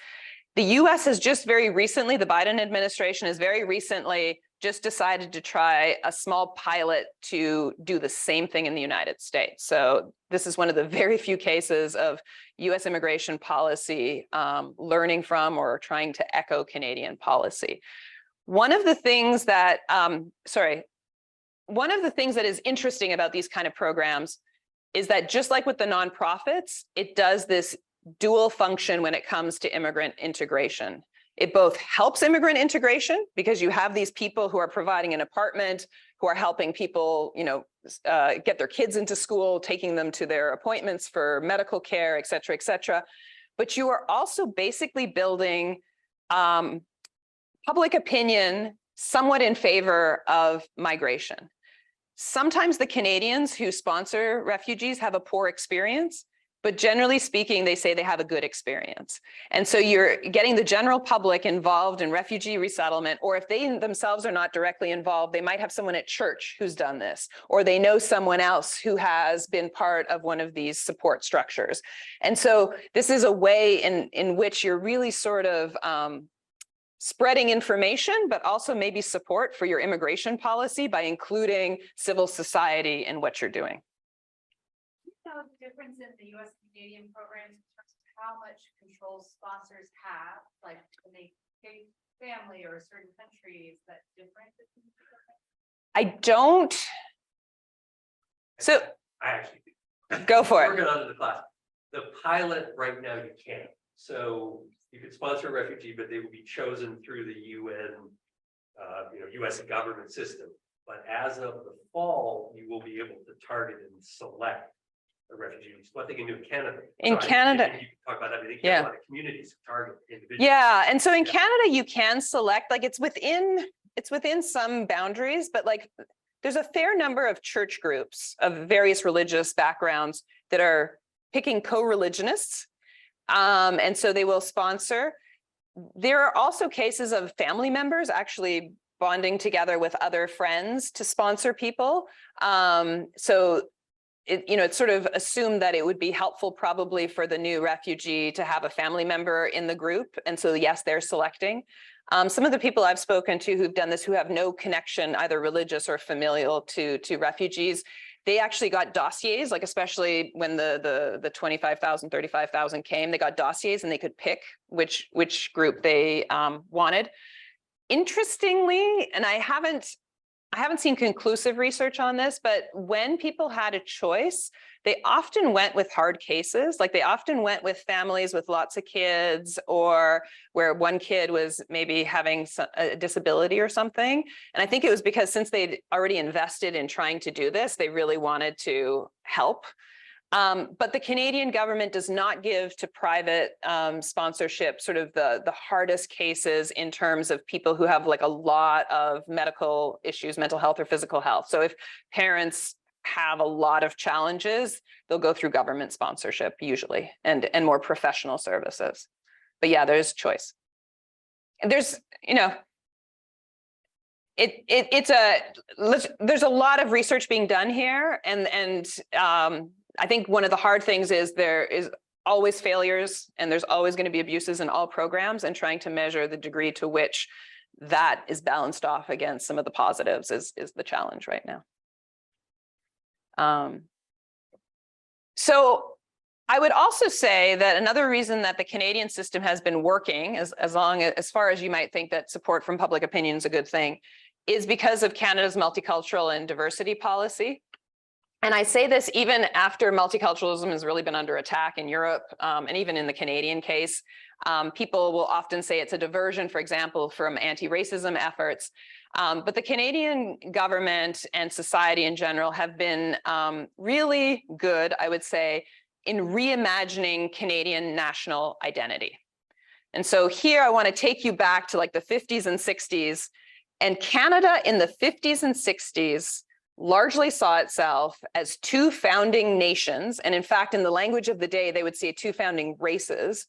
The US has just very recently, the Biden administration has very recently just decided to try a small pilot to do the same thing in the United States. So this is one of the very few cases of US immigration policy learning from or trying to echo Canadian policy. One of the things that, one of the things that is interesting about these kind of programs is that just like with the nonprofits, it does this dual function when it comes to immigrant integration. It both helps immigrant integration because you have these people who are providing an apartment, who are helping people, you know, get their kids into school, taking them to their appointments for medical care, et cetera, et cetera. But you are also basically building public opinion somewhat in favor of migration. Sometimes the Canadians who sponsor refugees have a poor experience, but generally speaking, they say they have a good experience. And so you're getting the general public involved in refugee resettlement, or if they themselves are not directly involved, they might have someone at church who's done this, or they know someone else who has been part of one of these support structures. And so this is a way in which you're really sort of spreading information, but also maybe support for your immigration policy by including civil society in what you're doing. Know the difference in the US and Canadian programs in terms of how much control sponsors have, like when they take family or a certain country, is that different? I don't. So I actually go for it. working on the class. The pilot right now you can't. So you could sponsor a refugee, but they will be chosen through the UN, US government system. But as of the fall, you will be able to target and select the refugees. What they can do in Canada. In So Canada. you can talk about that. I think Yeah. a lot of communities target individuals. Yeah, and so in Yeah. Canada, you can select, like it's within some boundaries, but like there's a fair number of church groups of various religious backgrounds that are picking co-religionists. And so they will sponsor. There are also cases of family members actually bonding together with other friends to sponsor people. So it's sort of assumed that it would be helpful probably for the new refugee to have a family member in the group. And so, yes, they're selecting. Some of the people I've spoken to who've done this, who have no connection, either religious or familial to refugees, they actually got dossiers, like especially when the 25,000, 35,000 came, they got dossiers and they could pick which group they wanted. Interestingly, and I haven't seen conclusive research on this, but when people had a choice, they often went with hard cases. Like they often went with families with lots of kids, or where one kid was maybe having a disability or something. And I think it was because since they'd already invested in trying to do this, they really wanted to help. But the Canadian government does not give to private sponsorship sort of the hardest cases in terms of people who have like a lot of medical issues, mental health or physical health. So if parents have a lot of challenges, they'll go through government sponsorship usually, and more professional services. But yeah, there's choice. And there's, there's a lot of research being done here, and I think one of the hard things is there is always failures, and there's always going to be abuses in all programs, and trying to measure the degree to which that is balanced off against some of the positives is the challenge right now. So I would also say that another reason that the Canadian system has been working, as far as you might think that support from public opinion is a good thing, is because of Canada's multicultural and diversity policy. And I say this even after multiculturalism has really been under attack in Europe, and even in the Canadian case. People will often say it's a diversion, for example, from anti-racism efforts. But the Canadian government and society in general have been really good, I would say, in reimagining Canadian national identity. And so here I want to take you back to like the 50s and 60s. And Canada in the 50s and 60s largely saw itself as two founding nations. And in fact, in the language of the day, they would say two founding races.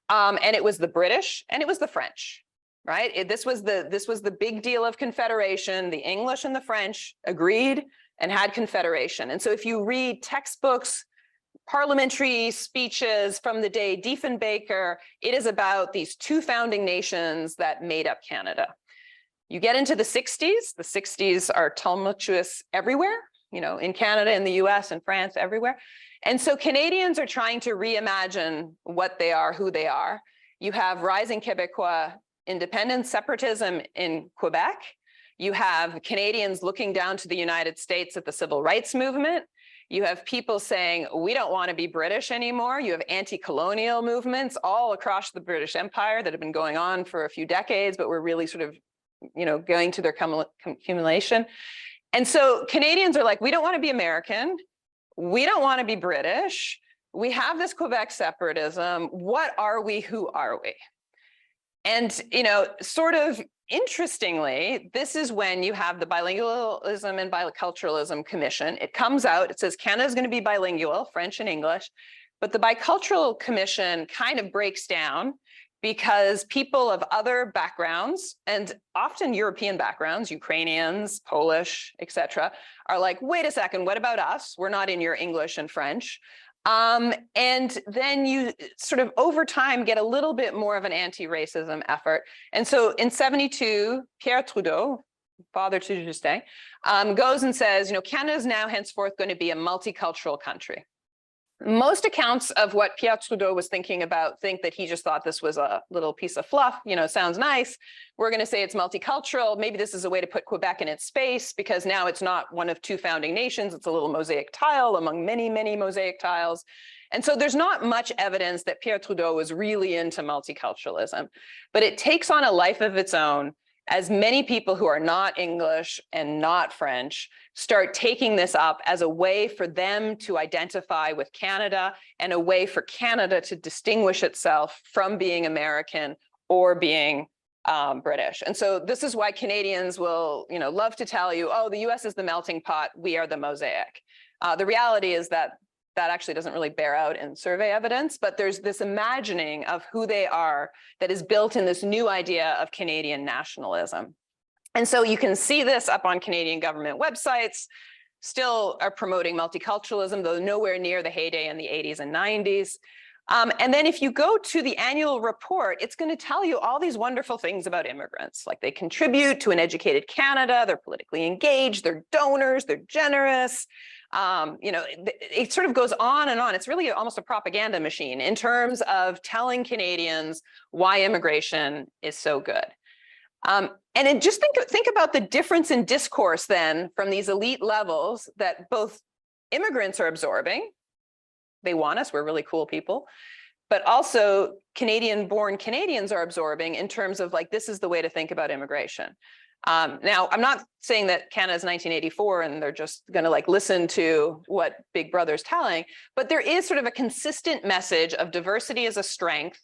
And it was the British and it was the French, right? This was the big deal of Confederation. The English and the French agreed and had Confederation. And so if you read textbooks, parliamentary speeches from the day, Diefenbaker, it is about these two founding nations that made up Canada. You get into the 60s. The 60s are tumultuous everywhere, in Canada, in the US, and France, everywhere. And so Canadians are trying to reimagine what they are, who they are. You have rising Quebecois independence, separatism in Quebec. You have Canadians looking down to the United States at the civil rights movement. You have people saying, we don't want to be British anymore. You have anti-colonial movements all across the British Empire that have been going on for a few decades, but we're really sort of, going to their accumulation. And so Canadians are like, we don't want to be American. We don't want to be British. We have this Quebec separatism. What are we? Who are we? And, sort of interestingly, this is when you have the Bilingualism and Biculturalism Commission. It comes out, it says Canada is going to be bilingual, French and English, But the Bicultural Commission kind of breaks down because people of other backgrounds, and often European backgrounds, Ukrainians, Polish, etc., are like, wait a second, what about us? We're not in your English and French. And then you sort of over time get a little bit more of an anti-racism effort. And so in 72, Pierre Trudeau, father to Justin, goes and says, Canada is now henceforth going to be a multicultural country. Most accounts of what Pierre Trudeau was thinking about think that he just thought this was a little piece of fluff, sounds nice. We're going to say it's multicultural. Maybe this is a way to put Quebec in its space because now it's not one of two founding nations. It's a little mosaic tile among many, many mosaic tiles. And so there's not much evidence that Pierre Trudeau was really into multiculturalism, but it takes on a life of its own as many people who are not English and not French start taking this up as a way for them to identify with Canada and a way for Canada to distinguish itself from being American or being British. And so this is why Canadians will, love to tell you, oh, the US is the melting pot, we are the mosaic. The reality is that actually doesn't really bear out in survey evidence, but there's this imagining of who they are that is built in this new idea of Canadian nationalism. And so you can see this up on Canadian government websites, still are promoting multiculturalism, though nowhere near the heyday in the 80s and 90s. And then if you go to the annual report, it's going to tell you all these wonderful things about immigrants, like they contribute to an educated Canada, they're politically engaged, they're donors, they're generous. It sort of goes on and on. It's really almost a propaganda machine in terms of telling Canadians why immigration is so good. And just think about the difference in discourse then from these elite levels that both immigrants are absorbing. They want us, we're really cool people, but also Canadian-born Canadians are absorbing in terms of like, this is the way to think about immigration. Now, I'm not saying that Canada's 1984 and they're just going to like listen to what Big Brother's telling, but there is sort of a consistent message of diversity as a strength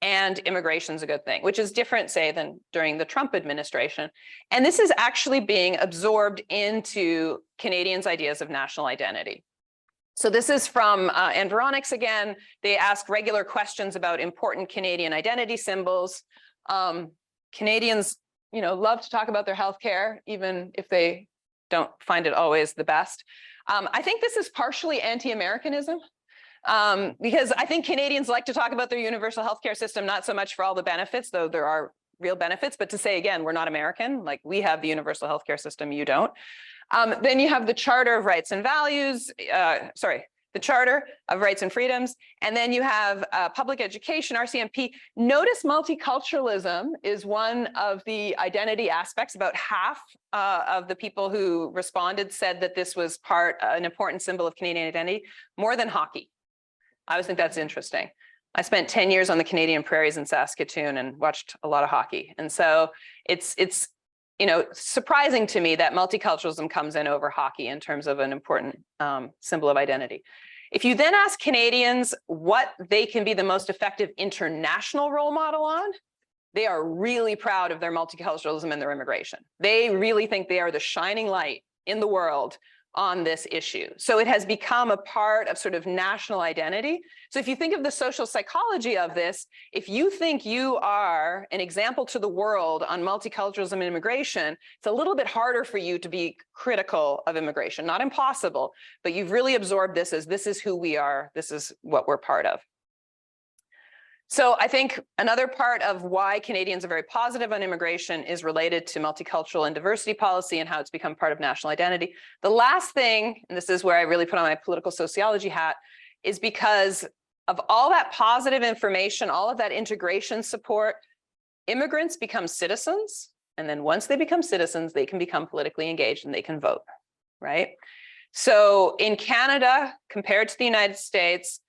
and immigration is a good thing, which is different, say, than during the Trump administration. And this is actually being absorbed into Canadians' ideas of national identity. So this is from Environics again. They ask regular questions about important Canadian identity symbols. Canadians love to talk about their healthcare, even if they don't find it always the best. I think this is partially anti-Americanism, because I think Canadians like to talk about their universal healthcare system, not so much for all the benefits, though there are real benefits, but to say, again, we're not American, like we have the universal healthcare system, you don't. Then you have the Charter of Rights and Values, the Charter of Rights and Freedoms, and then you have public education, RCMP. Notice multiculturalism is one of the identity aspects. About half of the people who responded said that this was an important symbol of Canadian identity, more than hockey. I always think that's interesting. I spent 10 years on the Canadian prairies in Saskatoon and watched a lot of hockey. And so it's surprising to me that multiculturalism comes in over hockey in terms of an important symbol of identity. If you then ask Canadians what they can be the most effective international role model on, they are really proud of their multiculturalism and their immigration. They really think they are the shining light in the world on this issue. So it has become a part of sort of national identity. So if you think of the social psychology of this, if you think you are an example to the world on multiculturalism and immigration, it's a little bit harder for you to be critical of immigration. Not impossible, but you've really absorbed this as this is who we are, this is what we're part of. So I think another part of why Canadians are very positive on immigration is related to multicultural and diversity policy and how it's become part of national identity. The last thing, and this is where I really put on my political sociology hat, is because of all that positive information, all of that integration support, immigrants become citizens. And then once they become citizens, they can become politically engaged and they can vote, right? So in Canada, compared to the United States,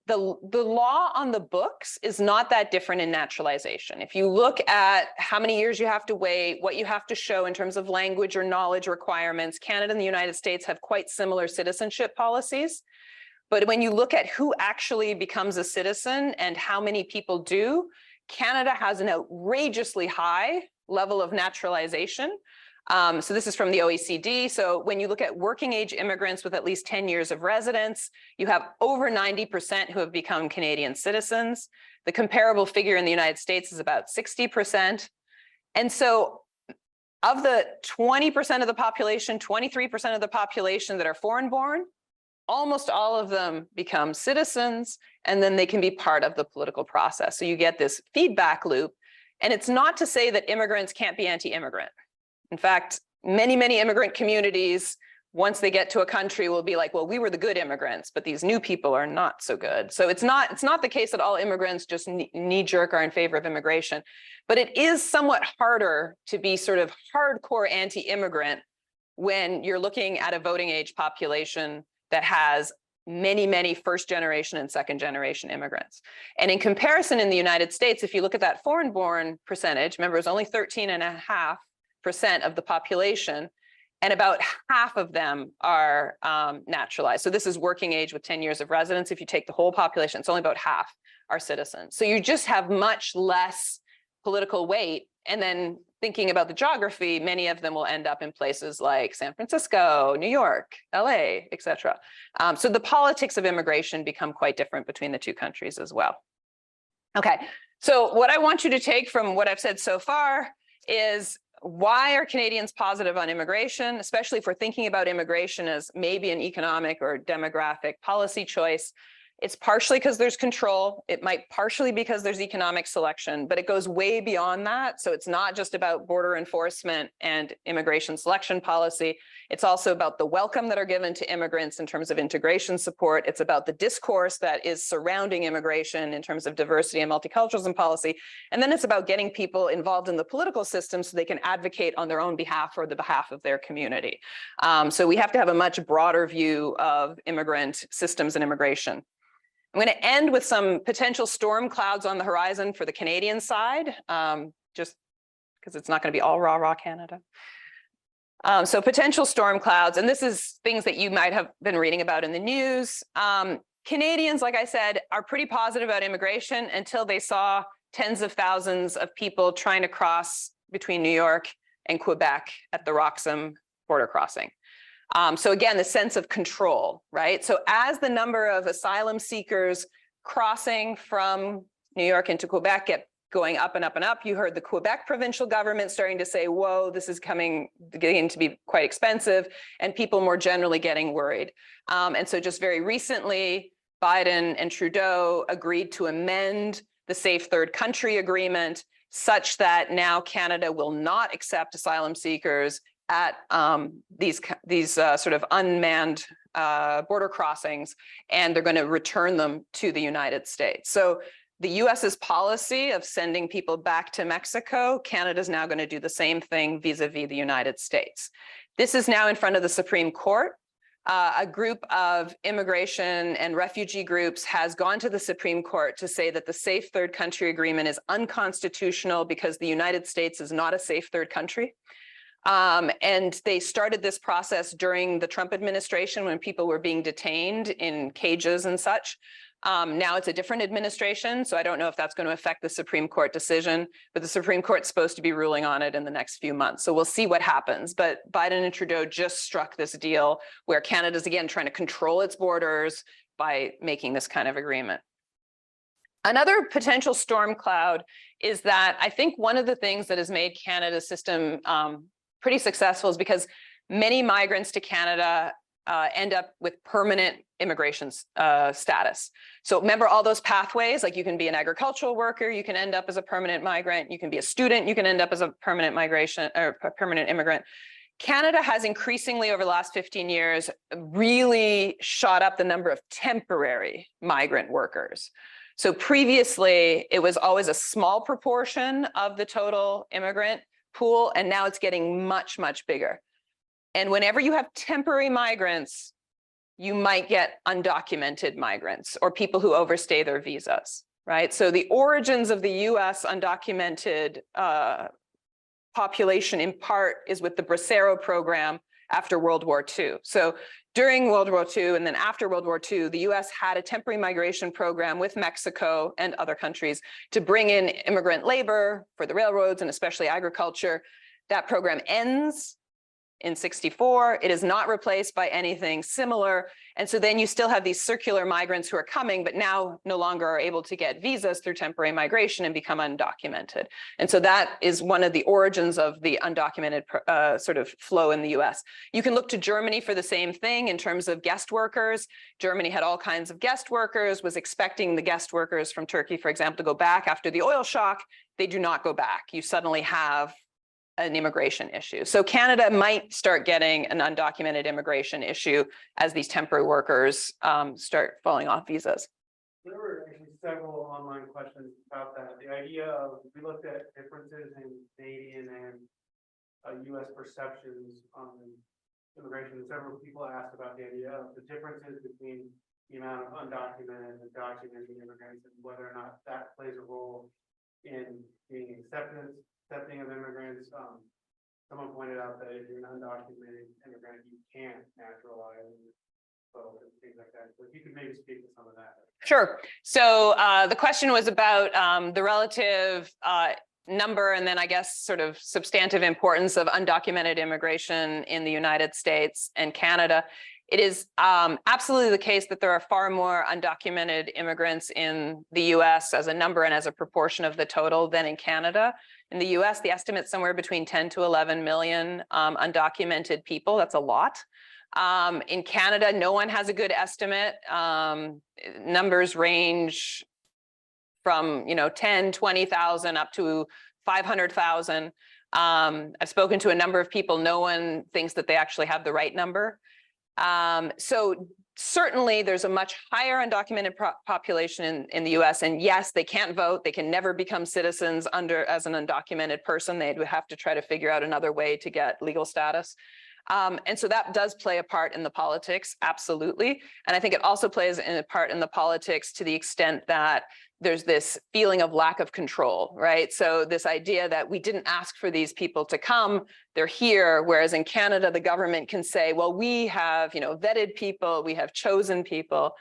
the law on the books is not that different in naturalization. If you look at how many years you have to wait, what you have to show in terms of language or knowledge requirements, Canada and the United States have quite similar citizenship policies. But when you look at who actually becomes a citizen and how many people do, Canada has an outrageously high level of naturalization. So this is from the OECD. So when you look at working age immigrants with at least 10 years of residence, you have over 90% who have become Canadian citizens. The comparable figure in the United States is about 60%. And so of the 20% of the population, 23% of the population that are foreign born, almost all of them become citizens, and then they can be part of the political process. So you get this feedback loop. And it's not to say that immigrants can't be anti-immigrant. In fact, many, many immigrant communities, once they get to a country, will be like, well, we were the good immigrants, but these new people are not so good. So it's not the case that all immigrants just knee-jerk are in favor of immigration. But it is somewhat harder to be sort of hardcore anti-immigrant when you're looking at a voting age population that has many, many first generation and second generation immigrants. And in comparison in the United States, if you look at that foreign born percentage, remember, it's only 13.5% of the population, and about half of them are naturalized. So this is working age with 10 years of residence. If you take the whole population, it's only about half are citizens. So you just have much less political weight. And then thinking about the geography, many of them will end up in places like San Francisco, New York, LA, et cetera. So the politics of immigration become quite different between the two countries as well. Okay, so what I want you to take from what I've said so far is, why are Canadians positive on immigration, especially if we're thinking about immigration as maybe an economic or demographic policy choice? It's partially because there's control. It might partially because there's economic selection, but it goes way beyond that. So it's not just about border enforcement and immigration selection policy. It's also about the welcome that are given to immigrants in terms of integration support. It's about the discourse that is surrounding immigration in terms of diversity and multiculturalism policy. And then it's about getting people involved in the political system so they can advocate on their own behalf or the behalf of their community. So we have to have a much broader view of immigrant systems and immigration. I'm going to end with some potential storm clouds on the horizon for the Canadian side, just because it's not going to be all rah, rah Canada. So potential storm clouds, and this is things that you might have been reading about in the news. Canadians, like I said, are pretty positive about immigration until they saw tens of thousands of people trying to cross between New York and Quebec at the Roxham border crossing. So again, the sense of control, right? So as the number of asylum seekers crossing from New York into Quebec get going up and up and up, you heard the Quebec provincial government starting to say, whoa, this is getting to be quite expensive, and people more generally getting worried. And so just very recently, Biden and Trudeau agreed to amend the Safe Third Country Agreement such that now Canada will not accept asylum seekers at these sort of unmanned border crossings, and they're going to return them to the United States. So the US's policy of sending people back to Mexico, Canada's now going to do the same thing vis-a-vis the United States. This is now in front of the Supreme Court. A group of immigration and refugee groups has gone to the Supreme Court to say that the Safe Third Country Agreement is unconstitutional because the United States is not a safe third country. And they started this process during the Trump administration when people were being detained in cages and such. Now it's a different administration, so I don't know if that's going to affect the Supreme Court decision, but the Supreme Court's supposed to be ruling on it in the next few months. So we'll see what happens. But Biden and Trudeau just struck this deal where Canada's again trying to control its borders by making this kind of agreement. Another potential storm cloud is that I think one of the things that has made Canada's system pretty successful is because many migrants to Canada end up with permanent immigration status. So remember all those pathways, like you can be an agricultural worker, you can end up as a permanent migrant, you can be a student, you can end up as a permanent migration or a permanent immigrant. Canada has increasingly over the last 15 years really shot up the number of temporary migrant workers. So previously it was always a small proportion of the total immigrant pool, and now it's getting much, much bigger. And whenever you have temporary migrants, you might get undocumented migrants or people who overstay their visas, right? So the origins of the US undocumented population in part is with the Bracero program after World War II. So during World War II and then after World War II, the US had a temporary migration program with Mexico and other countries to bring in immigrant labor for the railroads and especially agriculture. That program ends in 64. It is not replaced by anything similar. And so then you still have these circular migrants who are coming, but now no longer are able to get visas through temporary migration and become undocumented. And so that is one of the origins of the undocumented sort of flow in the US. You can look to Germany for the same thing in terms of guest workers. Germany had all kinds of guest workers, was expecting the guest workers from Turkey, for example, to go back after the oil shock. They do not go back. You suddenly have an immigration issue. So Canada might start getting an undocumented immigration issue as these temporary workers start falling off visas. There were actually several online questions about that. The idea of, we looked at differences in Canadian and US perceptions on immigration. Several people asked about the idea of the differences between the amount of undocumented and documented immigrants and whether or not that plays a role in being accepting of immigrants. Someone pointed out that if you're an undocumented immigrant, you can't naturalize and things like that. So if you could maybe speak to some of that. Sure. So the question was about the relative number and then I guess sort of substantive importance of undocumented immigration in the United States and Canada. It is absolutely the case that there are far more undocumented immigrants in the US as a number and as a proportion of the total than in Canada. In the US, the estimate's somewhere between 10 to 11 million undocumented people. That's a lot. In Canada, no one has a good estimate. Numbers range from 10, 20,000 up to 500,000. I've spoken to a number of people. No one thinks that they actually have the right number. So certainly there's a much higher undocumented population in the US. And yes, they can't vote. They can never become citizens as an undocumented person. They would have to try to figure out another way to get legal status. And so that does play a part in the politics, absolutely. And I think it also plays a part in the politics to the extent that there's this feeling of lack of control, right? So this idea that we didn't ask for these people to come, they're here, whereas in Canada, the government can say, well, we have, vetted people, we have chosen people.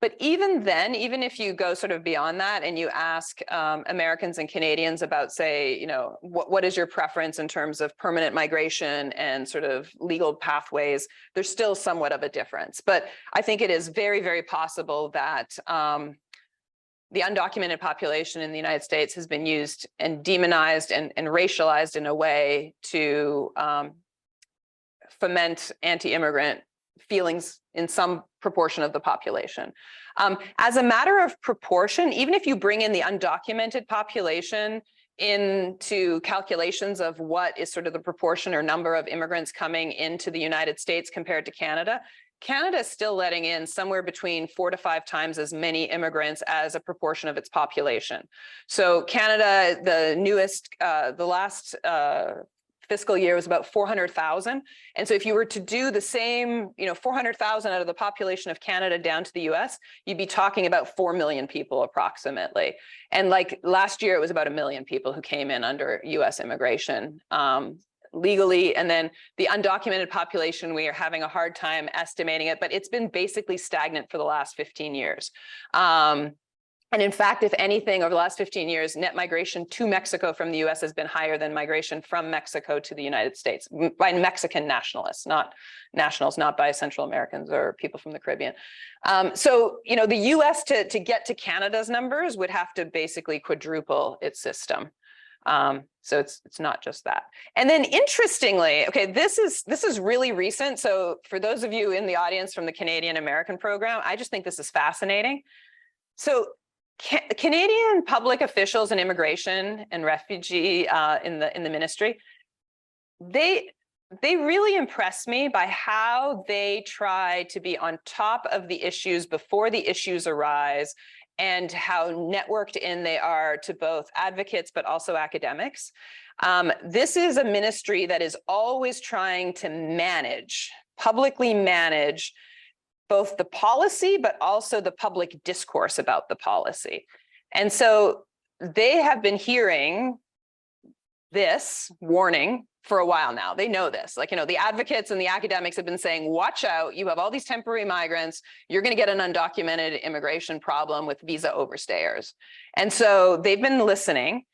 But even then, even if you go sort of beyond that and you ask Americans and Canadians about, say, what is your preference in terms of permanent migration and sort of legal pathways, there's still somewhat of a difference. But I think it is very, very possible that the undocumented population in the United States has been used and demonized and racialized in a way to foment anti-immigrant feelings in some proportion of the population. As a matter of proportion, even if you bring in the undocumented population into calculations of what is sort of the proportion or number of immigrants coming into the United States compared to Canada, Canada is still letting in somewhere between 4 to 5 times as many immigrants as a proportion of its population. So Canada, the last fiscal year was about 400,000. And so if you were to do the same, 400,000 out of the population of Canada down to the US, you'd be talking about 4 million people approximately. And like last year, it was about 1 million people who came in under US immigration legally. And then the undocumented population, we are having a hard time estimating it, but it's been basically stagnant for the last 15 years. And in fact, if anything, over the last 15 years, net migration to Mexico from the US has been higher than migration from Mexico to the United States by Mexican nationalists, not nationals, not by Central Americans or people from the Caribbean. So, the US to get to Canada's numbers would have to basically quadruple its system. So it's not just that. And then interestingly, okay, this is really recent. So for those of you in the audience from the Canadian American program, I just think this is fascinating. So Canadian public officials in immigration and refugee in the ministry, they really impress me by how they try to be on top of the issues before the issues arise and how networked in they are to both advocates but also academics. This is a ministry that is always trying to publicly manage both the policy, but also the public discourse about the policy. And so they have been hearing this warning for a while now. They know this, the advocates and the academics have been saying, watch out, you have all these temporary migrants, you're going to get an undocumented immigration problem with visa overstayers. And so they've been listening.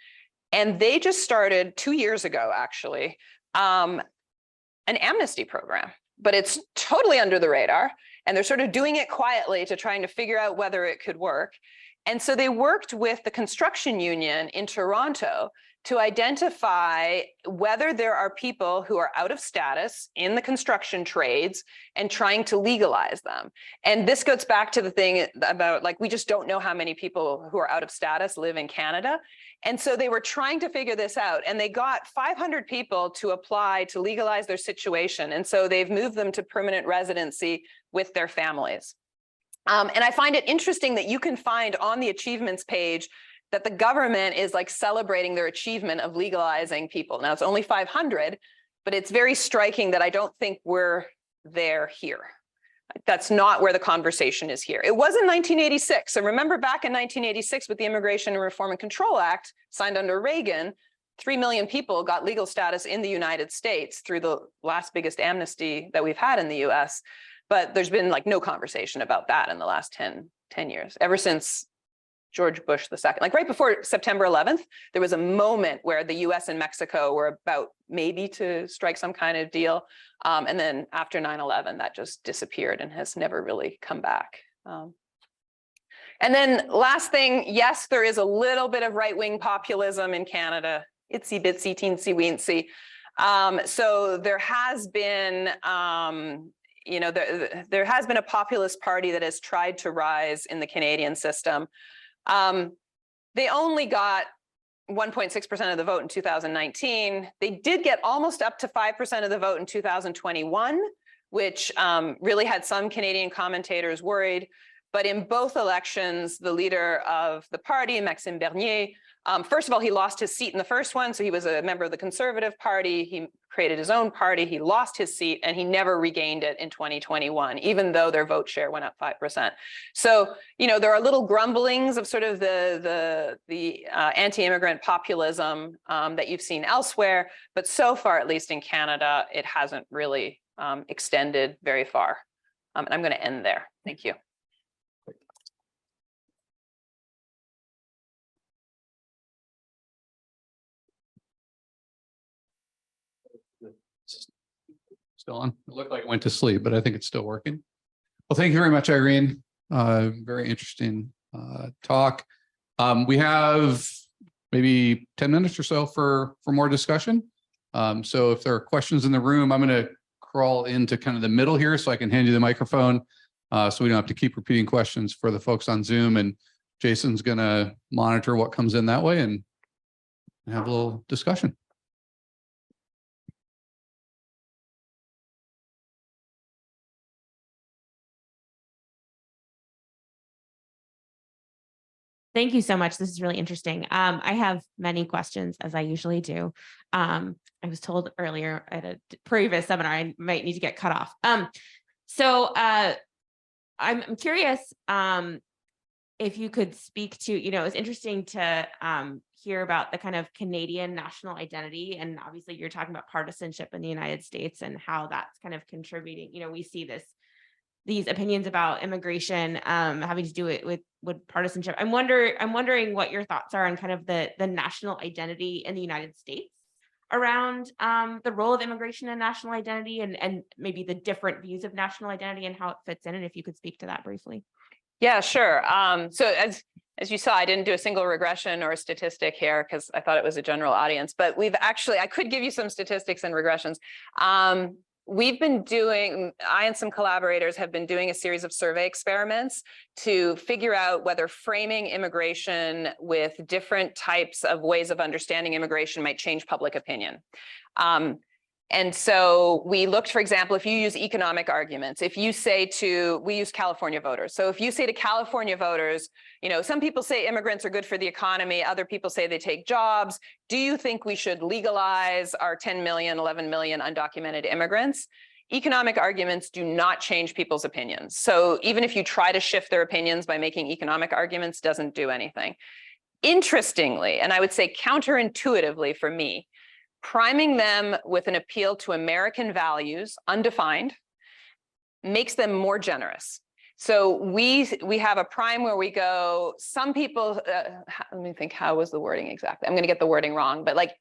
And they just started 2 years ago, actually, an amnesty program, but it's totally under the radar. And they're sort of doing it quietly to trying to figure out whether it could work. And so they worked with the construction union in Toronto to identify whether there are people who are out of status in the construction trades and trying to legalize them. And this goes back to the thing about, like, we just don't know how many people who are out of status live in Canada. And so they were trying to figure this out, and they got 500 people to apply to legalize their situation. And so they've moved them to permanent residency with their families. And I find it interesting that you can find on the achievements page that the government is like celebrating their achievement of legalizing people. Now it's only 500, but it's very striking that I don't think we're there here. That's not where the conversation is here. It was in 1986. So remember back in 1986 with the Immigration and Reform and Control Act signed under Reagan, 3 million people got legal status in the United States through the last biggest amnesty that we've had in the US. But there's been like no conversation about that in the last 10 years, ever since George Bush II. Like right before September 11th, there was a moment where the US and Mexico were about maybe to strike some kind of deal. And then after 9/11, that just disappeared and has never really come back. And then last thing, yes, there is a little bit of right-wing populism in Canada. Itsy bitsy, teensy weensy. So there has been, you know, there has been a populist party that has tried to rise in the Canadian system. They only got 1.6% of the vote in 2019. They did get almost up to 5% of the vote in 2021, which really had some Canadian commentators worried. But in both elections, the leader of the party, Maxime Bernier, first of all, he lost his seat in the first one. So he was a member of the Conservative Party. He created his own party. He lost his seat and he never regained it in 2021, even though their vote share went up 5%. So, you know, there are little grumblings of sort of the anti-immigrant populism that you've seen elsewhere. But so far, at least in Canada, it hasn't really extended very far. And I'm going to end there. Thank you. Still on. It looked like it went to sleep, but I think it's still working. Well, thank you very much, Irene. Very interesting talk. We have maybe 10 minutes or so for more discussion. So if there are questions in the room, I'm going to crawl into kind of the middle here so I can hand you the microphone so we don't have to keep repeating questions for the folks on Zoom. And Jason's going to monitor what comes in that way and have a little discussion. Thank you so much. This is really interesting. I have many questions, as I usually do. I was told earlier at a previous seminar I might need to get cut off. So I'm curious if you could speak to, you know, it's interesting to hear about the kind of Canadian national identity. And obviously you're talking about partisanship in the United States and how that's kind of contributing. You know, we see these opinions about immigration having to do it with partisanship. I'm wondering what your thoughts are on kind of the national identity in the United States around the role of immigration and national identity and maybe the different views of national identity and how it fits in. And if you could speak to that briefly. Yeah, sure. So as you saw, I didn't do a single regression or a statistic here because I thought it was a general audience, but I could give you some statistics and regressions. We've been doing, I and some collaborators have been doing a series of survey experiments to figure out whether framing immigration with different types of ways of understanding immigration might change public opinion. And so we looked, for example, if you use economic arguments, if you say we use California voters. So if you say to California voters, you know, some people say immigrants are good for the economy, other people say they take jobs. Do you think we should legalize our 10 million, 11 million undocumented immigrants? Economic arguments do not change people's opinions. So even if you try to shift their opinions by making economic arguments, doesn't do anything. Interestingly, and I would say counterintuitively for me, priming them with an appeal to American values, undefined, makes them more generous. So we have a prime where we go, some people, let me think, how was the wording exactly? I'm going to get the wording wrong, but like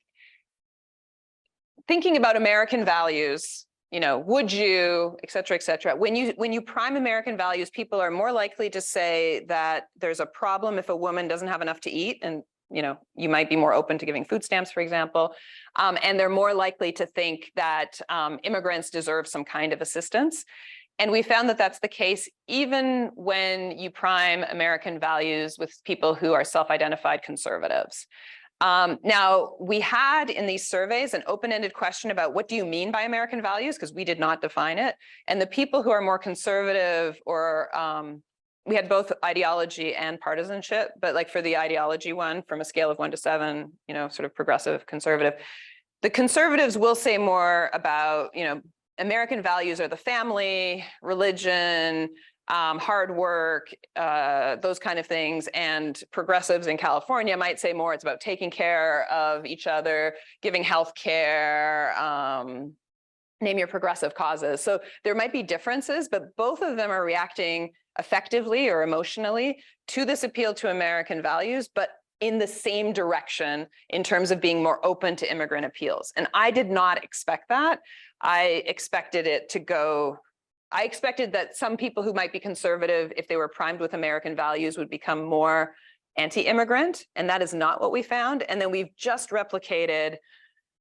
thinking about American values, you know, would you, et cetera, when you prime American values, people are more likely to say that there's a problem if a woman doesn't have enough to eat, and you know, you might be more open to giving food stamps, for example, and they're more likely to think that immigrants deserve some kind of assistance. And we found that that's the case even when you prime American values with people who are self-identified conservatives. Now, we had in these surveys an open-ended question about what do you mean by American values, because we did not define it. And the people who are more conservative or we had both ideology and partisanship, but like for the ideology one, from a scale of 1 to 7, you know, sort of progressive, conservative, the conservatives will say more about, you know, American values are the family, religion, hard work, those kind of things. And progressives in California might say more, it's about taking care of each other, giving health care, name your progressive causes. So there might be differences, but both of them are reacting effectively or emotionally to this appeal to American values, but in the same direction in terms of being more open to immigrant appeals. And I did not expect that. I expected it to go, I expected that some people who might be conservative, if they were primed with American values, would become more anti-immigrant, and that is not what we found. And then we've just replicated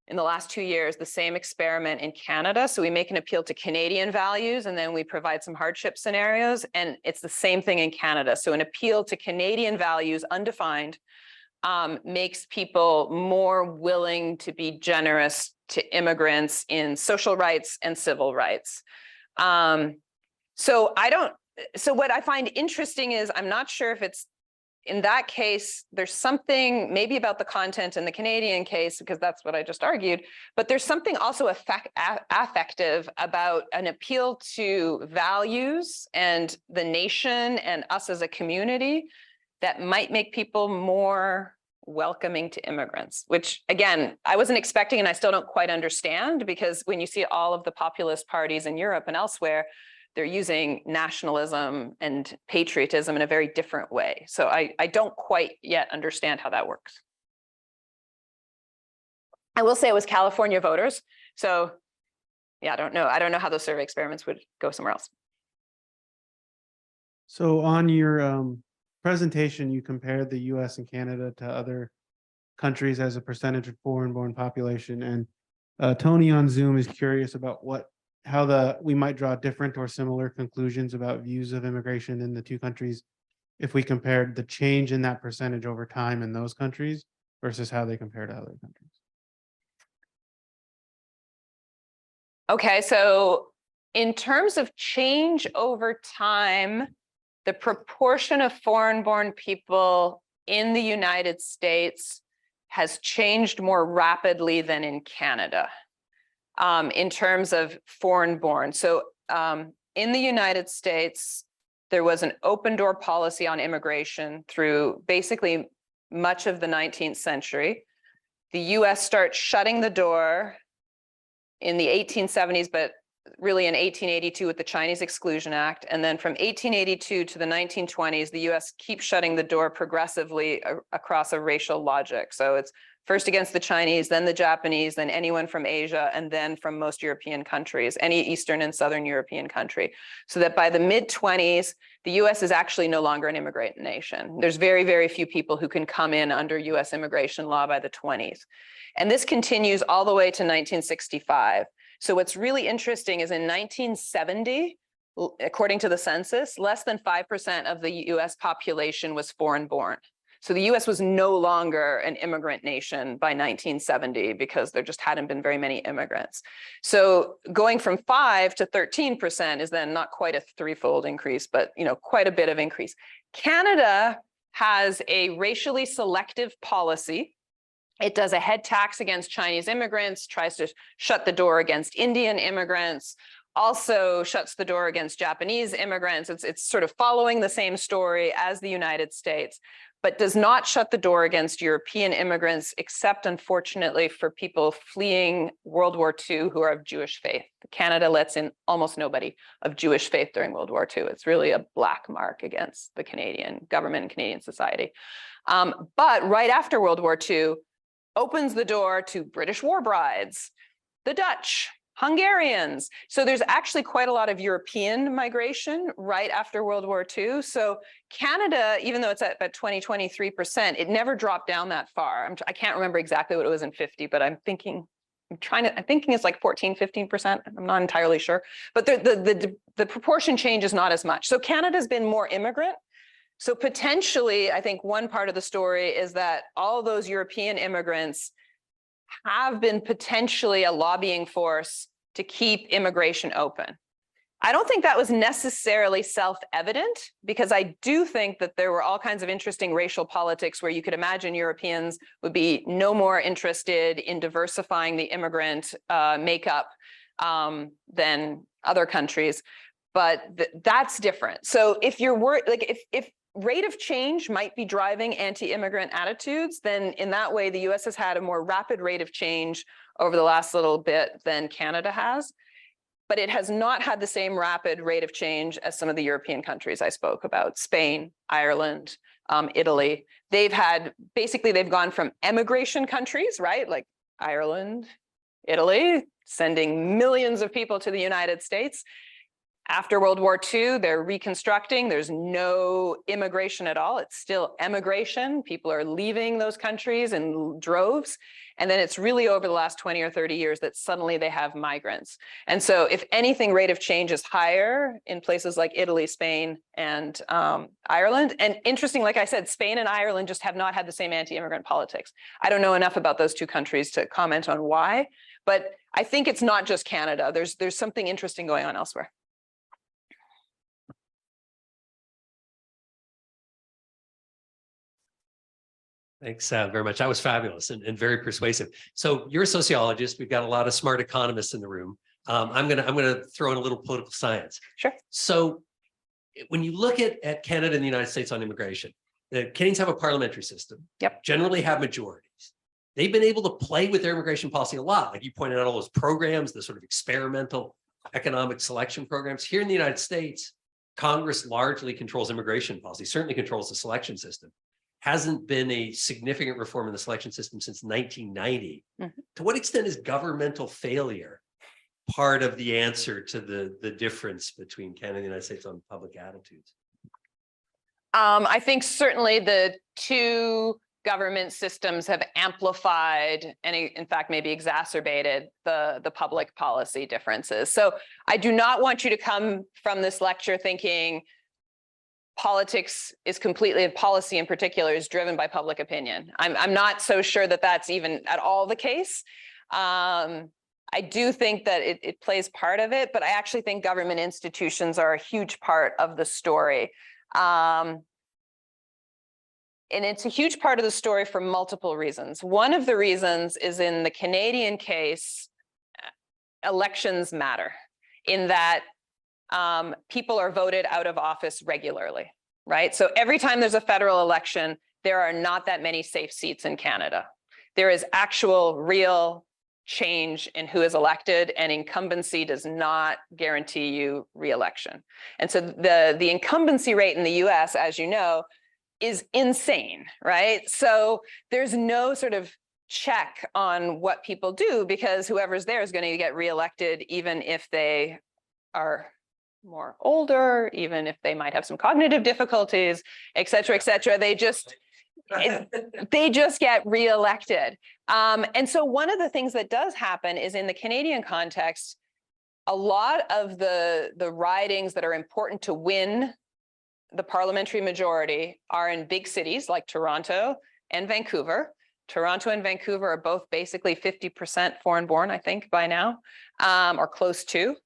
in the last 2 years the same experiment in Canada. So we make an appeal to Canadian values, and then we provide some hardship scenarios, and it's the same thing in Canada. So an appeal to Canadian values, undefined, makes people more willing to be generous to immigrants in social rights and civil rights. So what I find interesting is I'm not sure if it's, in that case, there's something maybe about the content in the Canadian case, because that's what I just argued, but there's something also affective about an appeal to values and the nation and us as a community that might make people more welcoming to immigrants, which again, I wasn't expecting, and I still don't quite understand, because when you see all of the populist parties in Europe and elsewhere, they're using nationalism and patriotism in a very different way. So I don't quite yet understand how that works. I will say it was California voters. So yeah, I don't know. I don't know how those survey experiments would go somewhere else. So on your presentation, you compared the US and Canada to other countries as a percentage of foreign-born population. And Tony on Zoom is curious about how we might draw different or similar conclusions about views of immigration in the two countries if we compared the change in that percentage over time in those countries versus how they compare to other countries. Okay, so in terms of change over time, the proportion of foreign-born people in the United States has changed more rapidly than in Canada. In terms of foreign-born. So in the United States, there was an open door policy on immigration through basically much of the 19th century. The US starts shutting the door in the 1870s, but really in 1882 with the Chinese Exclusion Act. And then from 1882 to the 1920s, the US keeps shutting the door progressively across a racial logic. So it's first against the Chinese, then the Japanese, then anyone from Asia, and then from most European countries, any Eastern and Southern European country. So that by the mid-20s, the US is actually no longer an immigrant nation. There's very, very few people who can come in under US immigration law by the 20s. And this continues all the way to 1965. So what's really interesting is in 1970, according to the census, less than 5% of the US population was foreign-born. So the US was no longer an immigrant nation by 1970 because there just hadn't been very many immigrants. So going from 5 to 13% is then not quite a threefold increase, but quite a bit of increase. Canada has a racially selective policy. It does a head tax against Chinese immigrants, tries to shut the door against Indian immigrants, also shuts the door against Japanese immigrants. It's sort of following the same story as the United States. but does not shut the door against European immigrants, except unfortunately for people fleeing World War II who are of Jewish faith. Canada lets in almost nobody of Jewish faith during World War II. It's really a black mark against the Canadian government and Canadian society. But right after World War II, opens the door to British war brides, the Dutch, Hungarians. So there's actually quite a lot of European migration right after World War II. So Canada, even though it's at 23%, it never dropped down that far. I can't remember exactly what it was in 50, but I'm thinking it's like 14, 15%. I'm not entirely sure, but the proportion change is not as much. So Canada's been more immigrant. So potentially, I think one part of the story is that all those European immigrants have been potentially a lobbying force to keep immigration open. I don't think that was necessarily self-evident, because I do think that there were all kinds of interesting racial politics where you could imagine Europeans would be no more interested in diversifying the immigrant makeup than other countries. But that's different. So if you're worried, like if rate of change might be driving anti-immigrant attitudes, then in that way, the US has had a more rapid rate of change over the last little bit than Canada has. But it has not had the same rapid rate of change as some of the European countries I spoke about, Spain, Ireland, Italy. They've gone from emigration countries, right? Like Ireland, Italy, sending millions of people to the United States. After World War II, they're reconstructing. There's no immigration at all. It's still emigration. People are leaving those countries in droves. And then it's really over the last 20 or 30 years that suddenly they have migrants. And so if anything, rate of change is higher in places like Italy, Spain, and Ireland. And interesting, like I said, Spain and Ireland just have not had the same anti-immigrant politics. I don't know enough about those two countries to comment on why, but I think it's not just Canada. There's something interesting going on elsewhere. Thanks very much. That was fabulous and very persuasive. So you're a sociologist. We've got a lot of smart economists in the room. I'm gonna throw in a little political science. Sure. So when you look at Canada and the United States on immigration, the Canadians have a parliamentary system. Yep. Generally have majorities. They've been able to play with their immigration policy a lot. Like you pointed out, all those programs, the sort of experimental economic selection programs. Here in the United States, Congress largely controls immigration policy, certainly controls the selection system. Hasn't been a significant reform in the selection system since 1990. Mm-hmm. To what extent is governmental failure part of the answer to the difference between Canada and the United States on public attitudes? I think certainly the two government systems have amplified and in fact maybe exacerbated the public policy differences. So I do not want you to come from this lecture thinking politics is completely, policy in particular, is driven by public opinion. I'm not so sure that that's even at all the case. I do think that it plays part of it, but I actually think government institutions are a huge part of the story. And it's a huge part of the story for multiple reasons. One of the reasons is in the Canadian case, elections matter in that people are voted out of office regularly, right? So every time there's a federal election, there are not that many safe seats in Canada. There is actual real change in who is elected, and incumbency does not guarantee you re-election. And so the incumbency rate in the US, as you know, is insane, right? So there's no sort of check on what people do, because whoever's there is going to get re-elected even if they are more older, even if they might have some cognitive difficulties, et cetera, et cetera. They just get reelected. And so one of the things that does happen is in the Canadian context, a lot of the ridings that are important to win the parliamentary majority are in big cities like Toronto and Vancouver. Toronto and Vancouver are both basically 50% foreign born, I think, by now, or close to.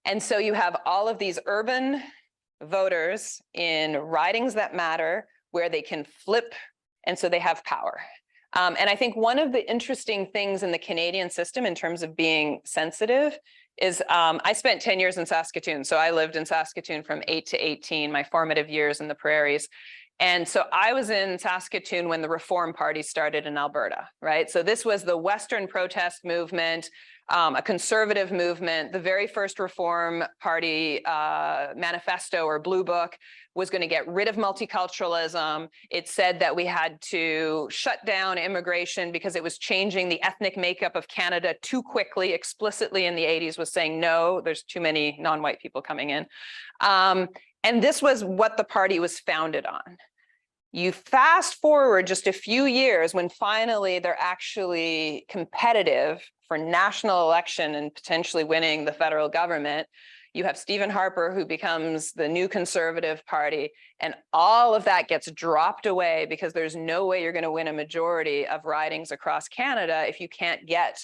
And so you have all of these urban voters in ridings that matter where they can flip, and so they have power. And I think one of the interesting things in the Canadian system in terms of being sensitive is I spent 10 years in Saskatoon. So I lived in Saskatoon from 8 to 18, my formative years in the prairies. And so I was in Saskatoon when the Reform Party started in Alberta, right? So this was the Western protest movement, a conservative movement. The very first Reform Party manifesto or blue book was going to get rid of multiculturalism. It said that we had to shut down immigration because it was changing the ethnic makeup of Canada too quickly. Explicitly in the 80s was saying, no, there's too many non-white people coming in. And this was what the party was founded on. You fast forward just a few years when finally they're actually competitive for national election and potentially winning the federal government. You have Stephen Harper, who becomes the new Conservative Party, and all of that gets dropped away because there's no way you're going to win a majority of ridings across Canada if you can't get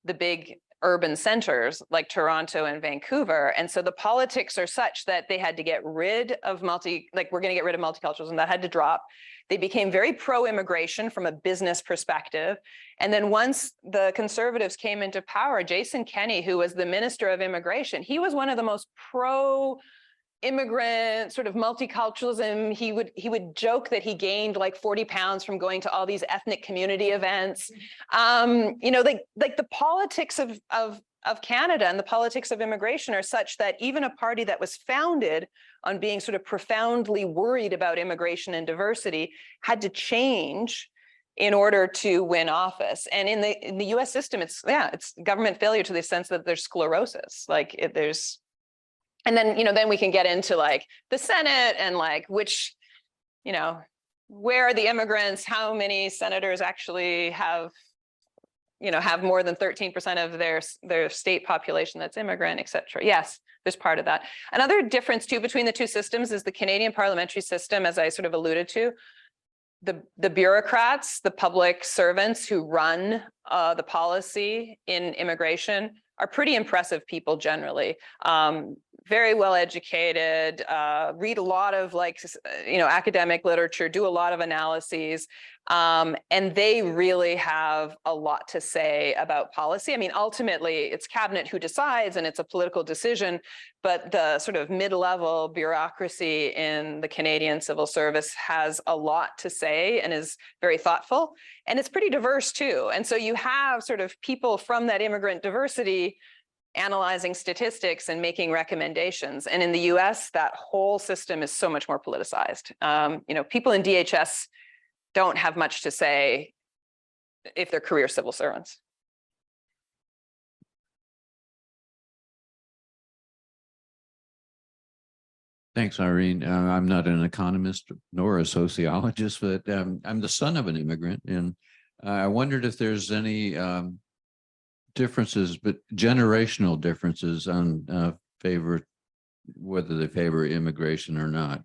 the big urban centers like Toronto and Vancouver. And so the politics are such that they had to get rid of we're going to get rid of multiculturalism. That had to drop. They became very pro-immigration from a business perspective. And then once the Conservatives came into power, Jason Kenney, who was the Minister of Immigration, he was one of the most pro-immigrant sort of multiculturalism. He would joke that he gained like 40 pounds from going to all these ethnic community events. You know, like the politics of Canada and the politics of immigration are such that even a party that was founded on being sort of profoundly worried about immigration and diversity had to change in order to win office. And in the US system, it's government failure to the sense that there's sclerosis. Like there's, and then, you know, then we can get into like the Senate and like which, you know, where are the immigrants, how many senators actually have, you know, have more than 13% of their state population that's immigrant, et cetera. Yes, there's part of that. Another difference too between the two systems is the Canadian parliamentary system, as I sort of alluded to, the bureaucrats, the public servants who run the policy in immigration are pretty impressive people generally. Very well educated, read a lot of academic literature, do a lot of analyses, and they really have a lot to say about policy. I mean, ultimately, it's cabinet who decides and it's a political decision, but the sort of mid-level bureaucracy in the Canadian civil service has a lot to say and is very thoughtful, and it's pretty diverse too. And so you have sort of people from that immigrant diversity analyzing statistics and making recommendations. And in the US, that whole system is so much more politicized. You know, people in DHS don't have much to say if they're career civil servants. Thanks, Irene. I'm not an economist nor a sociologist, but I'm the son of an immigrant. And I wondered if there's any differences, but generational differences on whether they favor immigration or not.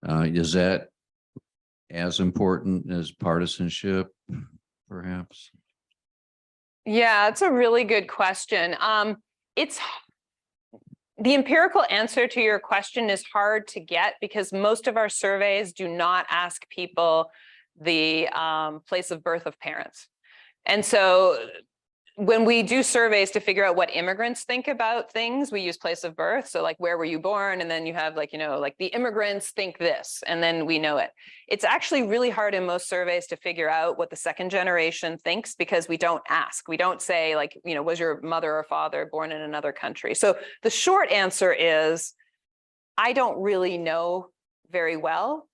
Is that as important as partisanship, perhaps? Yeah, it's a really good question. The empirical answer to your question is hard to get because most of our surveys do not ask people the place of birth of parents. And so when we do surveys to figure out what immigrants think about things, we use place of birth. So like, where were you born? And then you have like, you know, like the immigrants think this, and then we know it. It's actually really hard in most surveys to figure out what the second generation thinks because we don't ask. We don't say like, you know, was your mother or father born in another country? So the short answer is, I don't really know very well.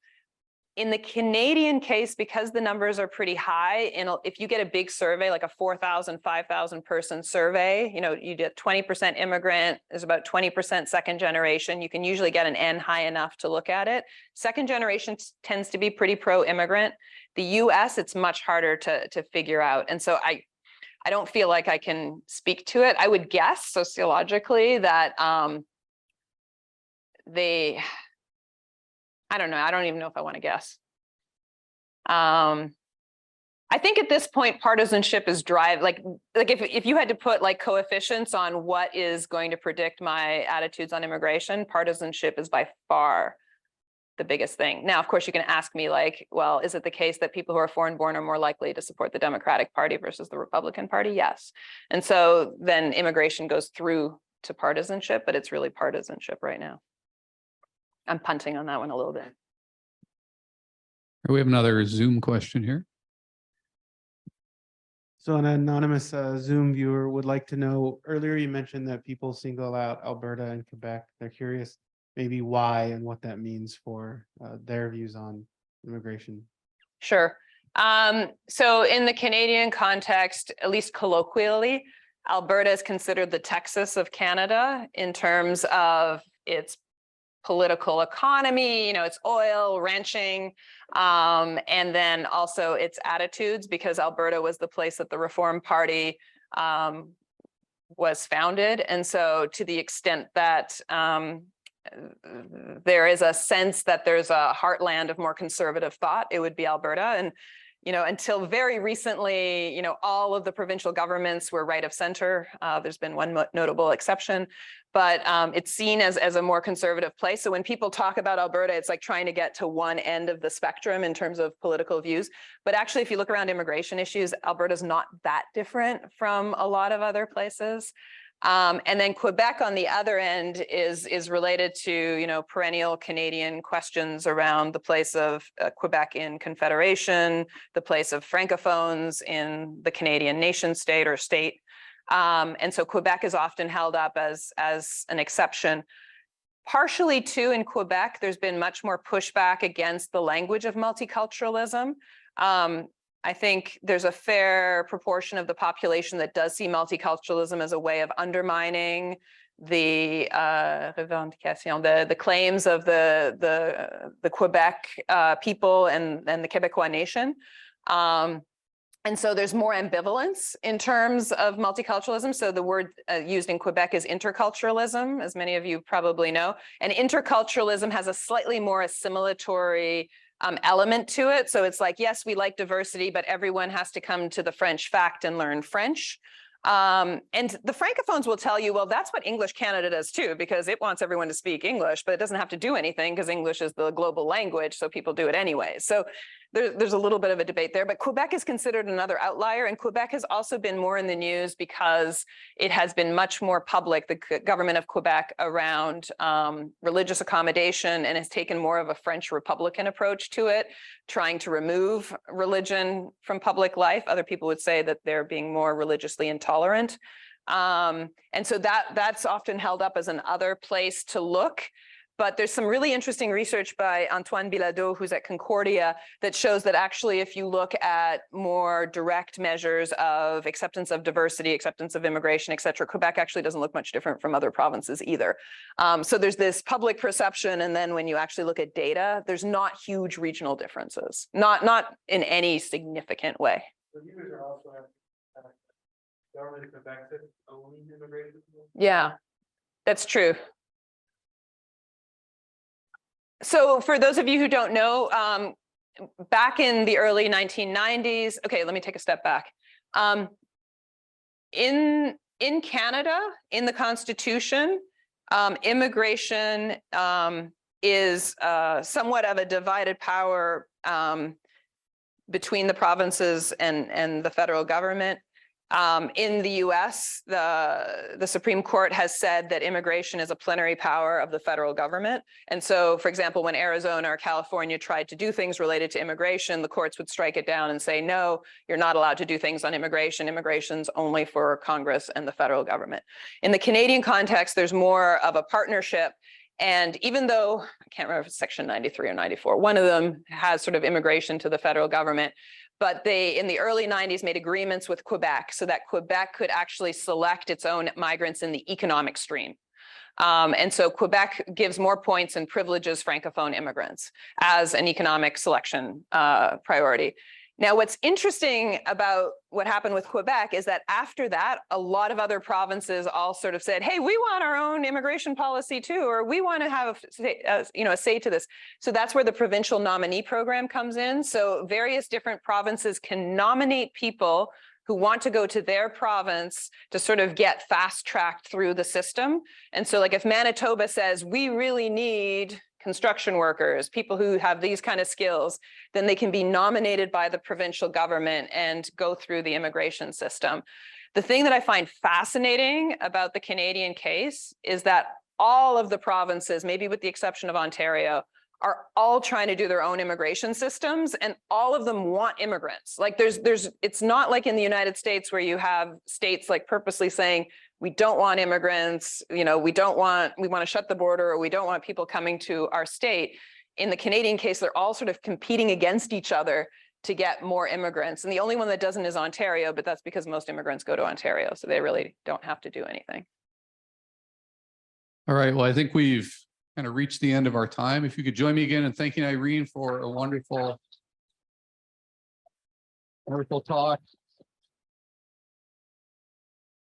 In the Canadian case, because the numbers are pretty high, and if you get a big survey, like a 4,000, 5,000 person survey, you know, you get 20% immigrant, there's about 20% second generation. You can usually get an N high enough to look at it. Second generation tends to be pretty pro-immigrant. The US, it's much harder to figure out. And so I don't feel like I can speak to it. I would guess sociologically that I don't know. I don't even know if I want to guess. I think at this point, partisanship is like if you had to put like coefficients on what is going to predict my attitudes on immigration, partisanship is by far the biggest thing. Now, of course, you can ask me like, well, is it the case that people who are foreign born are more likely to support the Democratic Party versus the Republican Party? Yes. And so then immigration goes through to partisanship, but it's really partisanship right now. I'm punting on that one a little bit. We have another Zoom question here. So an anonymous Zoom viewer would like to know, earlier you mentioned that people single out Alberta and Quebec. They're curious maybe why and what that means for their views on immigration. Sure. So in the Canadian context, at least colloquially, Alberta is considered the Texas of Canada in terms of its political economy, its oil, ranching, and then also its attitudes, because Alberta was the place that the Reform Party was founded. And so to the extent that there is a sense that there's a heartland of more conservative thought, it would be Alberta. And until very recently, all of the provincial governments were right of center. There's been one notable exception, but it's seen as a more conservative place. So when people talk about Alberta, it's like trying to get to one end of the spectrum in terms of political views. But actually, if you look around immigration issues, Alberta's not that different from a lot of other places. And then Quebec on the other end is related to, perennial Canadian questions around the place of Quebec in Confederation, the place of Francophones in the Canadian nation state or state. And so Quebec is often held up as an exception. Partially too in Quebec, there's been much more pushback against the language of multiculturalism. I think there's a fair proportion of the population that does see multiculturalism as a way of undermining the the claims of the Quebec people and the Quebecois nation. And so there's more ambivalence in terms of multiculturalism. So the word used in Quebec is interculturalism, as many of you probably know. And interculturalism has a slightly more assimilatory element to it. So it's like, yes, we like diversity, but everyone has to come to the French fact and learn French. And the Francophones will tell you, well, that's what English Canada does too, because it wants everyone to speak English, but it doesn't have to do anything because English is the global language, so people do it anyway. So there's a little bit of a debate there, but Quebec is considered another outlier, and Quebec has also been more in the news because it has been much more public, the government of Quebec, around religious accommodation, and has taken more of a French Republican approach to it, trying to remove religion from public life. Other people would say that they're being more religiously intolerant. And so that's often held up as an other place to look. But there's some really interesting research by Antoine Bilodeau, who's at Concordia, that shows that actually if you look at more direct measures of acceptance of diversity, acceptance of immigration, et cetera, Quebec actually doesn't look much different from other provinces either. So there's this public perception, and then when you actually look at data, there's not huge regional differences, not in any significant way. So you guys are also at government of Quebec that's owning immigration? Yeah, that's true. So for those of you who don't know, back in the early 1990s, okay, let me take a step back. In Canada, in the Constitution, immigration is somewhat of a divided power between the provinces and the federal government. In the US, the Supreme Court has said that immigration is a plenary power of the federal government. And so, for example, when Arizona or California tried to do things related to immigration, the courts would strike it down and say, no, you're not allowed to do things on immigration. Immigration's only for Congress and the federal government. In the Canadian context, there's more of a partnership. And even though, I can't remember if it's section 93 or 94, one of them has sort of immigration to the federal government, but they, in the early 90s, made agreements with Quebec so that Quebec could actually select its own migrants in the economic stream. And so Quebec gives more points and privileges Francophone immigrants as an economic selection priority. Now, what's interesting about what happened with Quebec is that after that, a lot of other provinces all sort of said, hey, we want our own immigration policy too, or we want to have a say to this. So that's where the provincial nominee program comes in. So various different provinces can nominate people who want to go to their province to sort of get fast-tracked through the system. And so like if Manitoba says, we really need construction workers, people who have these kind of skills, then they can be nominated by the provincial government and go through the immigration system. The thing that I find fascinating about the Canadian case is that all of the provinces, maybe with the exception of Ontario, are all trying to do their own immigration systems, and all of them want immigrants. Like it's not like in the United States where you have states like purposely saying, we don't want immigrants, we want to shut the border, or we don't want people coming to our state. In the Canadian case, they're all sort of competing against each other to get more immigrants. And the only one that doesn't is Ontario, but that's because most immigrants go to Ontario, so they really don't have to do anything. All right, well, I think we've kind of reached the end of our time. If you could join me again in thanking Irene for a wonderful talk.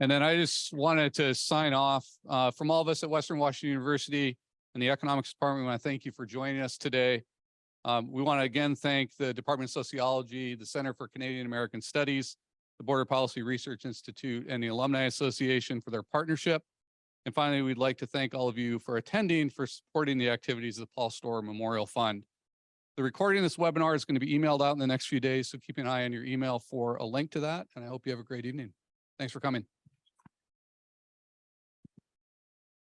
And then I just wanted to sign off from all of us at Western Washington University and the Economics Department. We want to thank you for joining us today. We want to again thank the Department of Sociology, the Center for Canadian American Studies, the Border Policy Research Institute, and the Alumni Association for their partnership. And finally, we'd like to thank all of you for attending, for supporting the activities of the Paul Storer Memorial Fund. The recording of this webinar is going to be emailed out in the next few days, so keep an eye on your email for a link to that. And I hope you have a great evening. Thanks for coming.